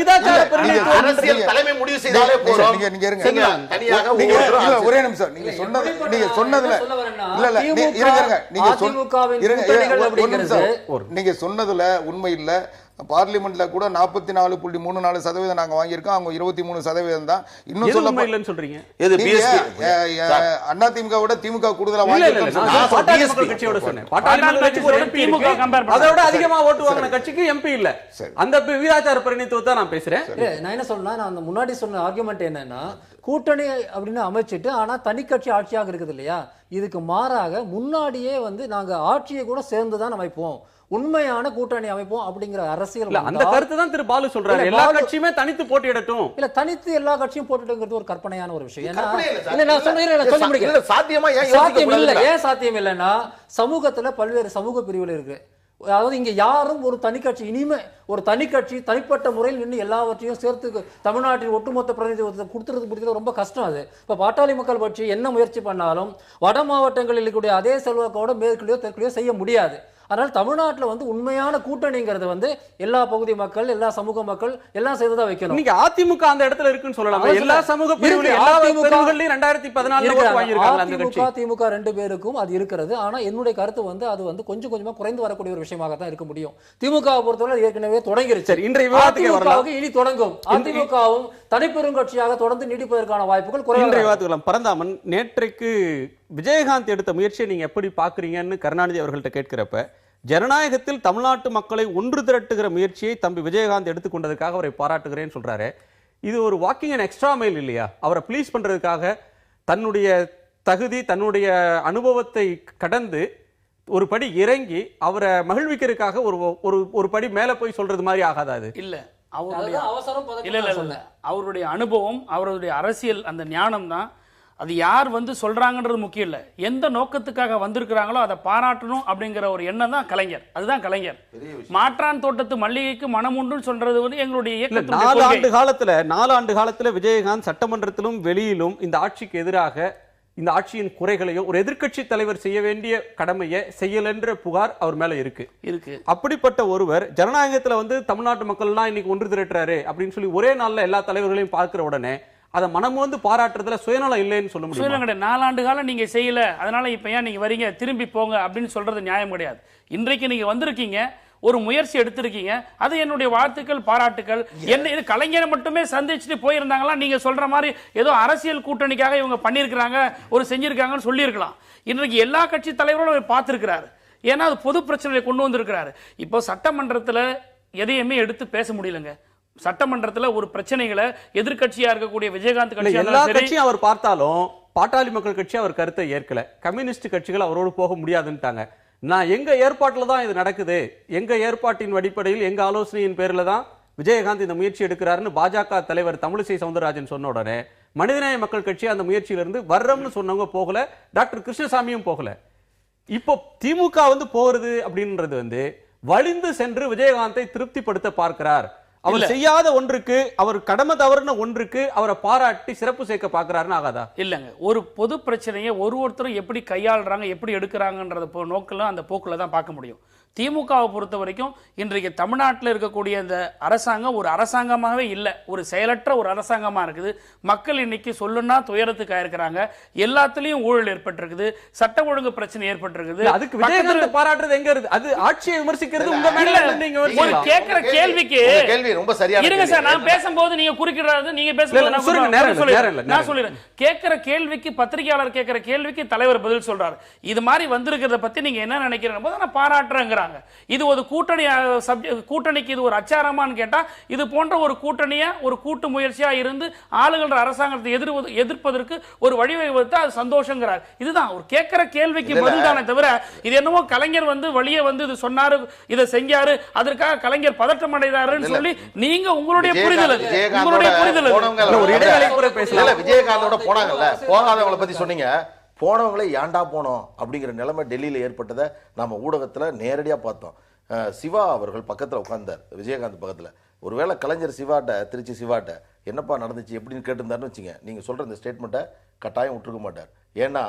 அரசியல் தலைமை முடிவு செய்தாலே போறோம். நீங்க இருங்க. தனியாக ஒரே நிமிஷம். நீங்க சொன்னதுல இல்ல இருங்க. நீங்க சொன்னதுல உண்மை இல்ல. பார்லிமெண்ட்ல கூட 44.34% நாங்க வாங்கியிருக்கோம். அவங்க 23% தான். இன்னும் சொல்ல இல்லன்னு சொல்றீங்க. எது பிஎஸ்பி அண்ணா திமுக விட திமுக கூடுதலா அதோட அதிகமா ஓட்டு வாங்கின கட்சிக்கு எம்பி இல்ல. அந்த விகிதாச்சார பிரதிநிதித்துவத்தை நான் பேசுறேன். நான் என்ன சொன்னா, நான் முன்னாடி சொன்ன ஆர்குமெண்ட் என்னன்னா, கூட்டணி அப்படின்னு அமைச்சிட்டு ஆனா தனி கட்சி ஆட்சியாக இருக்குது இல்லையா, இதுக்கு மாறாக முன்னாடியே வந்து நாங்க ஆட்சியை கூட சேர்ந்துதான் அமைப்போம், உண்மையான கூட்டணி அமைப்போம் அப்படிங்கிற அரசியல். அந்த கருத்து தான் திரு பாலு சொல்றாரு. எல்லா கட்சியுமே தனித்து போட்டியிடட்டும். இல்ல தனித்து எல்லா கட்சியும் போட்டியிடுங்கிறது ஒரு கற்பனையான ஒரு விஷயம். நான் சொல்றேன் சாத்தியமா சாத்தியம் இல்ல. ஏன் சாத்தியம் இல்லைன்னா, சமூகத்துல பல்வேறு சமூக பிரிவுகள் இருக்கு. அதாவது இங்க யாரும் ஒரு தனி கட்சி, இனிமே ஒரு தனி கட்சி தனிப்பட்ட முறையில் நின்று எல்லாவற்றையும் சேர்த்து தமிழ்நாட்டின் ஒட்டுமொத்த பிரதிநிதித்துவத்தை கொடுத்துறது ரொம்ப கஷ்டம். அது இப்ப பாட்டாளி மக்கள் கட்சி என்ன முயற்சி பண்ணாலும் வட மாவட்டங்களில் இருக்கக்கூடிய அதே செல்வாக்கோட மேற்குலையோ தெற்குலையோ செய்ய முடியாது. அதனால தமிழ்நாட்டில் வந்து உண்மையான கூட்டணிங்கிறது வந்து எல்லா பகுதி மக்கள், எல்லா சமூக மக்கள் எல்லாம் சேர்ந்து தான் வைக்கணும். இன்னைக்கு அதிமுக அந்த இடத்துல இருக்குன்னு சொல்லலாம். அதான் எல்லா சொல்றேன். சமூக இருக்கு. பிரிவுலையும் எல்லா அதிமுக பிரிவுகள்லயும் 2014 ஓட்டு வாங்கியிருக்காங்க அந்த கட்சி. அதிமுக திமுக ரெண்டு பேருக்கும் அது இருக்கிறது. ஆனா என்னுடைய கருத்து வந்து அது வந்து கொஞ்சம் கொஞ்சமா குறைந்து வரக்கூடிய ஒரு விஷயமாக தான் இருக்க முடியும். திமுகவை பொறுத்தவரை ஏற்கனவே தொடங்கிருச்சு. சரி, இன்றைய விவாதத்துக்கு வரலாம். அதிமுகவுக்கு இனி தொடங்கும். அதிமுகவும் தனிப்பெரும் கட்சியாக தொடர்ந்து நீடிப்பதற்கான வாய்ப்புகள் குறைவாக. இன்றைய விவாதத்துக்கு பரந்தாமன், நேற்றைக்கு விஜயகாந்த் எடுத்த முயற்சியை நீங்க எப்படி பாக்குறீங்கன்னு கருணாநிதி அவர்கள்ட்ட கேட்கிறப்ப, ஜனநாயகத்தில் தமிழ்நாட்டு மக்களை ஒன்று திரட்டுகிற முயற்சியை தம்பி விஜயகாந்த் எடுத்துக்கொண்டதுக்காக அவரை பாராட்டுகிறேன்னு சொல்றாரு. இது ஒரு வாக்கிங் அண்ட் எக்ஸ்ட்ரா மைல் இல்லையா? அவரை ப்ளீஸ் பண்றதுக்காக தன்னுடைய தகுதி, தன்னுடைய அனுபவத்தை கடந்து ஒரு படி இறங்கி அவரை மகிழ்விக்கிறதுக்காக ஒரு படி மேல போய் சொல்றது மாதிரி ஆகாதா? அது இல்ல, அவருடைய அவசரம் இல்ல இல்ல இல்ல அவருடைய அனுபவம், அவருடைய அரசியல் அந்த ஞானம் தான். அது யார் வந்து சொல்றாங்கன்றது முக்கியம் இல்லை, எந்த நோக்கத்துக்காக வந்திருக்கிறாங்களோ அதை பாராட்டணும் அப்படிங்கிற ஒரு எண்ணம் தான் கலைஞர். அதுதான் கலைஞர். மாற்றான் தோட்டத்து மல்லிகைக்கு மனம் உண்டுன்னு சொல்றது வந்து எங்களுடைய இயக்கத்தினுடைய 4 ஆண்டு காலத்துல விஜயகாந்த் சட்டமன்றத்திலும் வெளியிலும் இந்த ஆட்சிக்கு எதிராக இந்த ஆட்சியின் குறைகளையும் ஒரு எதிர்க்கட்சி தலைவர் செய்ய வேண்டிய கடமையை செய்யலன்ற புகார் அவர் மேல இருக்கு. அப்படிப்பட்ட ஒருவர் ஜனநாயகத்துல வந்து தமிழ்நாட்டு மக்கள்லாம் இன்னைக்கு ஒன்று திரட்டுறாரு அப்படின்னு சொல்லி ஒரே நாள்ல எல்லா தலைவர்களையும் பார்க்கிற உடனே அதை மனம் வந்து பாராட்டுறதுல சுயநலம் இல்லைன்னு சொல்ல முடியும். சுயநலம் கிடையாது. 4 ஆண்டு காலம் நீங்க செய்யல, அதனால இப்ப ஏன் நீங்க வரீங்க, திரும்பி போங்க அப்படின்னு சொல்றது நியாயம் கிடையாது. இன்றைக்கு நீங்க வந்திருக்கீங்க, ஒரு முயற்சி எடுத்திருக்கீங்க, அது என்னுடைய வாழ்த்துக்கள், பாராட்டுக்கள். என்ன இது கலைஞரை மட்டுமே சந்திச்சுட்டு போயிருந்தாங்களா? நீங்க சொல்ற மாதிரி ஏதோ அரசியல் கூட்டணிக்காக இவங்க பண்ணியிருக்கிறாங்க, ஒரு செஞ்சிருக்காங்கன்னு சொல்லியிருக்கலாம். இன்றைக்கு எல்லா கட்சி தலைவர்களும் அவர் பார்த்திருக்கிறாரு. ஏன்னா அது பொது பிரச்சனையை கொண்டு வந்திருக்கிறாரு. இப்போ சட்டமன்றத்தில் எதையுமே எடுத்து பேச முடியலங்க. சட்டமன்றத்தில் ஒரு பிரச்சனைகளை எதிர்கட்சியா இருக்கக்கூடிய விஜயகாந்த் கட்சி எல்லா கட்சியும் அவர் பார்த்தாலும் பாட்டாளி மக்கள் கட்சி அவர் கருத்தை ஏற்கல, கம்யூனிஸ்ட் கட்சிகள் அவரோடு போக முடியாதுன்னுட்டாங்க. நான் எங்க ஏற்பாட்டில் தான் இது நடக்குது, எங்க ஏற்பாட்டின் அடிப்படையில் எங்க ஆலோசனையின் பேர்ல தான் விஜயகாந்த் இந்த முயற்சி எடுக்கிறாருன்னு பாஜக தலைவர் தமிழிசை சவுந்தரராஜன் சொன்ன உடனே மனிதநேய மக்கள் கட்சி அந்த முயற்சியிலிருந்து வர்றோம்னு சொன்னவங்க போகல, டாக்டர் கிருஷ்ணசாமியும் போகல. இப்போ திமுக வந்து போறது அப்படின்றது வந்து வலிந்து சென்று விஜயகாந்தை திருப்திப்படுத்த பார்க்கிறார். அவர் செய்யாத ஒன்றுக்கு, அவர் கடமை தவறுன ஒன்றுக்கு அவரை பாராட்டி சிறப்பு சேர்க்க பார்க்கிறாருன்னு ஆகாதா? இல்லங்க, ஒரு பொது பிரச்சனையை ஒருத்தரும் எப்படி கையாளுறாங்க, எப்படி எடுக்கிறாங்கன்றத நோக்கில் அந்த போக்குல தான் பார்க்க முடியும். திமுகவை பொறுத்த வரைக்கும் இன்றைக்கு தமிழ்நாட்டில் இருக்கக்கூடிய இந்த அரசாங்கம் ஒரு அரசாங்கமாகவே இல்லை, ஒரு செயலற்ற ஒரு அரசாங்கமா இருக்குது. மக்கள் இன்னைக்கு சொல்லுன்னா துயரத்துக்கு ஆயிருக்கிறாங்க, எல்லாத்துலயும் ஊழல் ஏற்பட்டிருக்குது, சட்ட ஒழுங்கு பிரச்சனை ஏற்பட்டிருக்குது. அதுக்கு விஜயகாந்த் பாராட்டுறது எங்க இருக்கு? அது ஆட்சியை விமர்சிக்கிறது உங்க மேல. ஒரு கேட்கிற கேள்விக்கு கேள்வி ரொம்ப சரியா இருங்க சார், நான் பேசும்போது நீங்க குறுக்கிடாது, நீங்க பேசும்போது நான் சொல்லிடுறேன். கேட்கிற கேள்விக்கு, பத்திரிகையாளர் கேட்கிற கேள்விக்கு தலைவர் பதில் சொல்றாரு. இது மாதிரி வந்திருக்கிறத பத்தி நீங்க என்ன நினைக்கிறீங்க போது நான் பாராட்டுறேங்க. இது ஒரு கூட்டணிக்கு இது ஒரு அச்சாரமான்னு கேட்டா, இது போன்ற ஒரு கூட்டணியா, ஒரு கூட்டு முயற்சியா இருந்து ஆளுகின்ற அரசாங்கத்தை எதிர்ப்பதற்கு ஒரு வழிவகுத்து அது சந்தோஷங்கிறார். இதுதான் ஒரு கேட்கிற கேள்விக்கு பதில் தானே தவிர, இது என்னமோ கலைஞர் வந்து வழியே வந்து இது சொன்னாரு, இதை செஞ்சாரு, அதற்காக கலைஞர் பதட்டம் அடைந்தாருன்னு சொல்லி நீங்க உங்களுடைய புரிதல் ஒரு இடைவேளை கூட பேசல. விஜயகாந்தோட போனாங்கல்ல, போகாதவங்களை பத்தி சொன்னீங்க. போனவங்களே ஏண்டா போனோம் அப்படிங்கிற நிலைமை டெல்லியில் ஏற்பட்டதை நம்ம ஊடகத்தில் நேரடியாக பார்த்தோம். சிவா அவர்கள் பக்கத்தில் உட்கார்ந்தார், விஜயகாந்த் பக்கத்தில். ஒருவேளை கலைஞர் சிவாட்ட, திருச்சி சிவாட்ட என்னப்பா நடந்துச்சு எப்படின்னு கேட்டிருந்தாருன்னு வச்சுங்க, நீங்கள் சொல்கிற இந்த ஸ்டேட்மெண்ட்டை கட்டாயம் விட்டுருக்க மாட்டார். ஏன்னா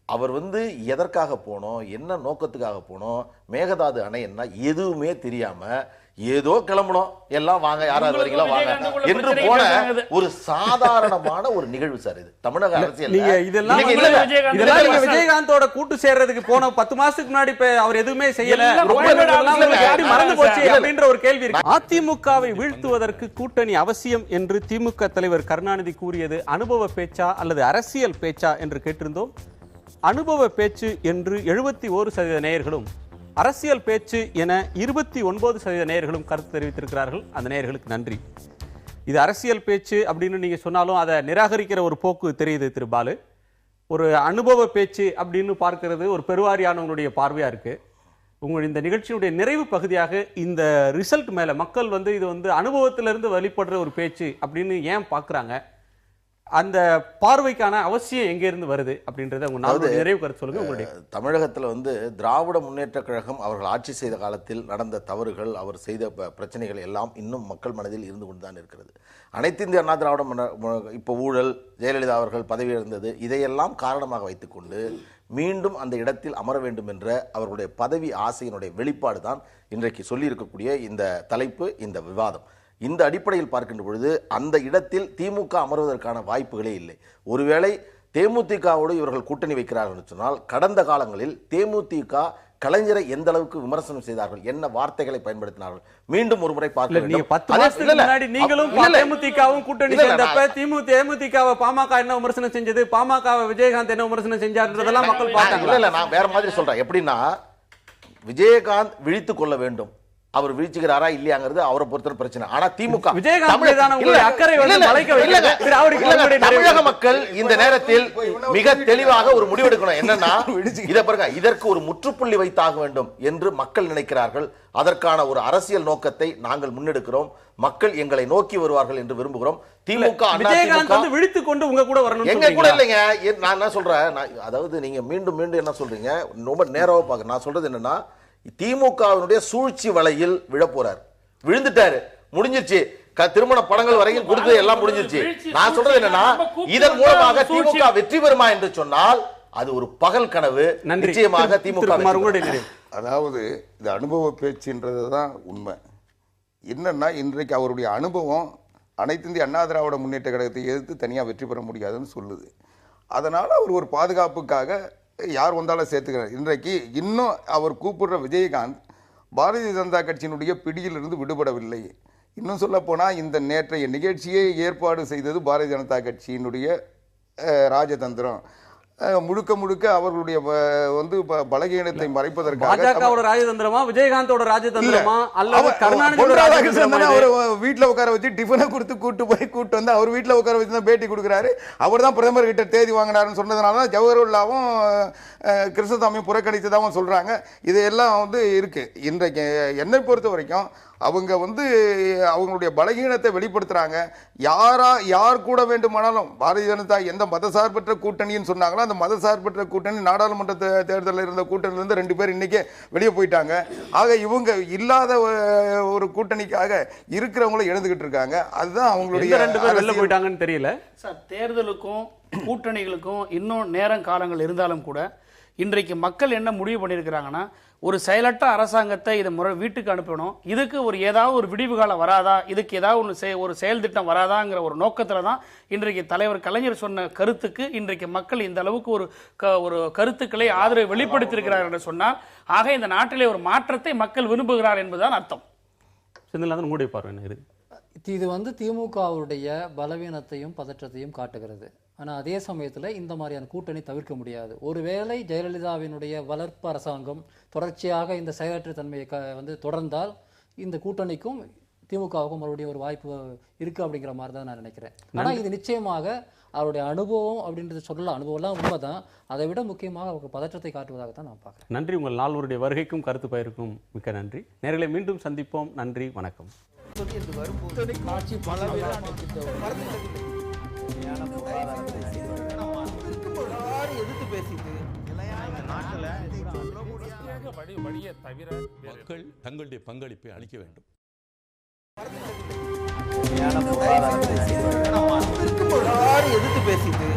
அவர் வந்து எதற்காக போனோம், என்ன நோக்கத்துக்காக போனோம், மேகதாது அணை என்ன எதுவுமே தெரியாமல் ஏதோ கிளம்பணும், எல்லாம் வாங்க, யாராவது வரீங்களா வாங்க என்று போன ஒரு சாதாரணமான ஒரு நிகழ்வு சார் இது தமிழக அரசியல். விஜயகாந்தோட கூட்டு சேர்றதுக்கு போன 10 மாசத்துக்கு முன்னாடி அவர் எதுவுமே செய்யல, மறந்து போச்சு அப்படின்ற ஒரு கேள்வி இருக்கு. அதிமுகவை வீழ்த்துவதற்கு கூட்டணி அவசியம் என்று திமுக தலைவர் கருணாநிதி கூறியது அனுபவ பேச்சா அல்லது அரசியல் பேச்சா என்று கேட்டிருந்தோம். அனுபவ பேச்சு என்று 71% நேயர்களும், அரசியல் பேச்சு என 29% நேயர்களும் கருத்து தெரிவித்திருக்கிறார்கள். அந்த நேயர்களுக்கு நன்றி. இது அரசியல் பேச்சு அப்படின்னு நீங்க சொன்னாலும் அதை நிராகரிக்கிற ஒரு போக்கு தெரியுது திரு பாலு. ஒரு அனுபவ பேச்சு அப்படின்னு பார்க்கிறது ஒரு பெருவாரியானவங்களுடைய பார்வையா இருக்கு. உங்கள் இந்த நிகழ்ச்சியுடைய நிறைவு பகுதியாக இந்த ரிசல்ட் மேல மக்கள் வந்து இது வந்து அனுபவத்திலிருந்து வெளிப்படுற ஒரு பேச்சு அப்படின்னு ஏன் பார்க்குறாங்க, அந்த பார்வைக்கான அவசியம் எங்க இருந்து வருது அப்படின்றத உங்க நிறைவு கருத்து சொல்லுங்க. உங்களுடைய தமிழகத்தில் வந்து திராவிட முன்னேற்ற கழகம் அவர்கள் ஆட்சி செய்த காலத்தில் நடந்த தவறுகள், அவர் செய்த பிரச்சனைகள் எல்லாம் இன்னும் மக்கள் மனதில் இருந்து கொண்டுதான் இருக்கிறது. அனைத்து இந்திய அண்ணா திராவிட இப்போ ஊழல், ஜெயலலிதா அவர்கள் பதவி இழந்தது, இதையெல்லாம் காரணமாக வைத்துக்கொண்டு மீண்டும் அந்த இடத்தில் அமர வேண்டும் என்ற அவர்களுடைய பதவி ஆசையினுடைய வெளிப்பாடு தான் இன்றைக்கு சொல்லியிருக்கக்கூடிய இந்த தலைப்பு, இந்த விவாதம். இந்த அடிப்படையில் பார்க்கின்ற பொழுது அந்த இடத்தில் திமுக அமர்வதற்கான வாய்ப்புகளே இல்லை. ஒருவேளை தேமுதிகவோடு இவர்கள் கூட்டணி வைக்கிறார்கள் என்று சொன்னால், கடந்த காலங்களில் தேமுதிக கலைஞரை எந்த அளவுக்கு விமர்சனம் செய்தார்கள், என்ன வார்த்தைகளை பயன்படுத்தினார்கள், மீண்டும் ஒரு முறை பார்க்க வேண்டும். 10 வருஷத்துக்கு முன்னாடி நீங்களும் தேமுதிகவும் கூட்டணி சேர்ந்தப்ப தேமுதிகவை பாமக என்ன விமர்சனம் செஞ்சது, பாமகவை விஜயகாந்த் என்ன விமர்சனம் செஞ்சாருன்றதெல்லாம் மக்கள் பார்த்தாங்க. இல்ல, நான் வேற மாதிரி சொல்றேன். எப்படின்னா, விஜயகாந்த் விழித்துக் கொள்ள வேண்டும், அவர் வீழ்ச்சிக்கிறாரா இல்லையாங்கிறது அவரை பொறுத்த பிரச்சனை. ஆனா திமுக தமிழக மக்கள் இந்த நேரத்தில் மிக தெளிவாக ஒரு முடிவெடுக்கணும். என்னன்னா, இதை பாருங்க, இதற்கு ஒரு முற்றுப்புள்ளி வைத்தாக வேண்டும் என்று மக்கள் நினைக்கிறார்கள். அதற்கான ஒரு அரசியல் நோக்கத்தை நாங்கள் முன்னெடுக்கிறோம். மக்கள் எங்களை நோக்கி வருவார்கள் என்று விரும்புகிறோம். திமுக விழித்துக் கொண்டு உங்க கூட வரணும். எங்க கூட இல்லைங்க. நான் என்ன சொல்றேன், அதாவது நீங்க மீண்டும் மீண்டும் என்ன சொல்றீங்க, ரொம்ப நேரவா பாக்க. நான் சொல்றது என்னன்னா, திமுகவினுடைய சூழ்ச்சி வலையில் விழ போறார், விழுந்துட்டாரு, முடிஞ்சிருச்சு. திருமண படங்கள் வரைக்கும் கொடுத்து எல்லாம் முடிஞ்சிருச்சு. நான் சொல்றது என்னன்னா, இதன் மூலமாக திமுக வெற்றி பெறுமா என்று சொன்னால் அது ஒரு பகல் கனவு. நிச்சயமாக திமுக. அதாவது இது அனுபவ பேச்சுன்றதுதான் உண்மை. என்னன்னா, இன்றைக்கு அவருடைய அனுபவம் அனைத்து இந்திய அண்ணா திராவிட முன்னேற்ற கழகத்தை எதிர்த்து தனியாக வெற்றி பெற முடியாதுன்னு சொல்லுது. அதனால் அவர் ஒரு பாதுகாப்புக்காக யார் வந்தாலும் சேர்த்துக்கிறார். இன்றைக்கு இன்னும் அவர் கூப்பிடுற விஜயகாந்த் பாரதிய ஜனதா கட்சியினுடைய பிடியிலிருந்து விடுபடவில்லை. இன்னும் சொல்ல போனால், இந்த நேற்றைய நிகழ்ச்சியை ஏற்பாடு செய்தது பாரதிய ஜனதா கட்சியினுடைய ராஜதந்திரம். முழுக்க முழுக்க அவர்களுடைய பலகீனத்தை மறைப்பதற்காக ராஜதந்திரமா, விஜயகாந்தோட ராஜதந்திரமா, அல்லது கருணாநிதி வீட்டுல உட்கார வச்சு டிஃபனை கொடுத்து கூட்டு வந்து அவர் வீட்டுல உட்கார வச்சு பேட்டி கொடுக்கிறாரு. அவர் தான் பிரதமர் கிட்ட தேதி வாங்கினாருன்னு சொன்னதுனால ஜவஹர்லாவும் கிருஷ்ணசாமியும் புறக்கணித்ததாகவும் சொல்றாங்க. இதையெல்லாம் இருக்கு. இன்றைக்கு என்னை பொறுத்த வரைக்கும் அவங்க அவங்களுடைய பலகீனத்தை வெளிப்படுத்துறாங்க. யார் கூட வேண்டுமானாலும், பாரதிய ஜனதா எந்த மதசார்பற்ற கூட்டணின்னு சொன்னாங்களோ அந்த மதசார்பற்ற கூட்டணி நாடாளுமன்ற தேர்தலில் இருந்த கூட்டணியிலிருந்து 2 பேர் இன்னைக்கே வெளியே போயிட்டாங்க. ஆக இவங்க இல்லாத ஒரு கூட்டணிக்காக இருக்கிறவங்களும் எழுந்துகிட்டு இருக்காங்க. அதுதான் அவங்களுடைய 2 பேர் வெளியே போயிட்டாங்கன்னு தெரியல சார். தேர்தலுக்கும் கூட்டணிகளுக்கும் இன்னும் நேரம் காலங்கள் இருந்தாலும் கூட இன்றைக்கு மக்கள் என்ன முடிவு பண்ணியிருக்கிறாங்கன்னா, ஒரு செயலற்ற அரசாங்கத்தை இதை வீட்டுக்கு அனுப்பணும், இதுக்கு ஏதாவது ஒரு விடிவு காலம் வராதா, இதுக்கு ஏதாவது ஒரு செயல் திட்டம் வராதாங்கிற ஒரு நோக்கத்தில் தான் இன்றைக்கு தலைவர் கலைஞர் சொன்ன கருத்துக்கு இன்றைக்கு மக்கள் இந்த அளவுக்கு ஒரு கருத்துக்களை ஆதரவு வெளிப்படுத்தியிருக்கிறார் என்று சொன்னால், ஆக இந்த நாட்டிலே ஒரு மாற்றத்தை மக்கள் விரும்புகிறார் என்பதுதான் அர்த்தம். இது திமுகவுடைய பலவீனத்தையும் பதற்றத்தையும் காட்டுகிறது. ஆனால் அதே சமயத்தில் இந்த மாதிரியான கூட்டணி தவிர்க்க முடியாது. ஒருவேளை ஜெயலலிதாவினுடைய வளர்ப்பு அரசாங்கம் தொடர்ச்சியாக இந்த செயலற்ற தன்மையை தொடர்ந்தால் இந்த கூட்டணிக்கும் திமுகவுக்கும் மறுபடியும் ஒரு வாய்ப்பு இருக்கு அப்படிங்கிற மாதிரி தான் நான் நினைக்கிறேன். ஆனால் இது நிச்சயமாக அவருடைய அனுபவம் அப்படின்றது சொல்லலாம், அனுபவம்லாம் உண்மைதான். அதை விட முக்கியமாக அவருக்கு பதற்றத்தை காட்டுவதாக தான் நான் பார்க்குறேன். நன்றி. உங்கள் நால்வருடைய வருகைக்கும் கருத்து பயிருக்கும் மிக்க நன்றி. நேர்களை மீண்டும் சந்திப்போம். நன்றி, வணக்கம். எதிர்த்து பேசிட்டு மக்கள் தங்களுடைய பங்களிப்பை அளிக்க வேண்டும். எதிர்த்து பேசிட்டு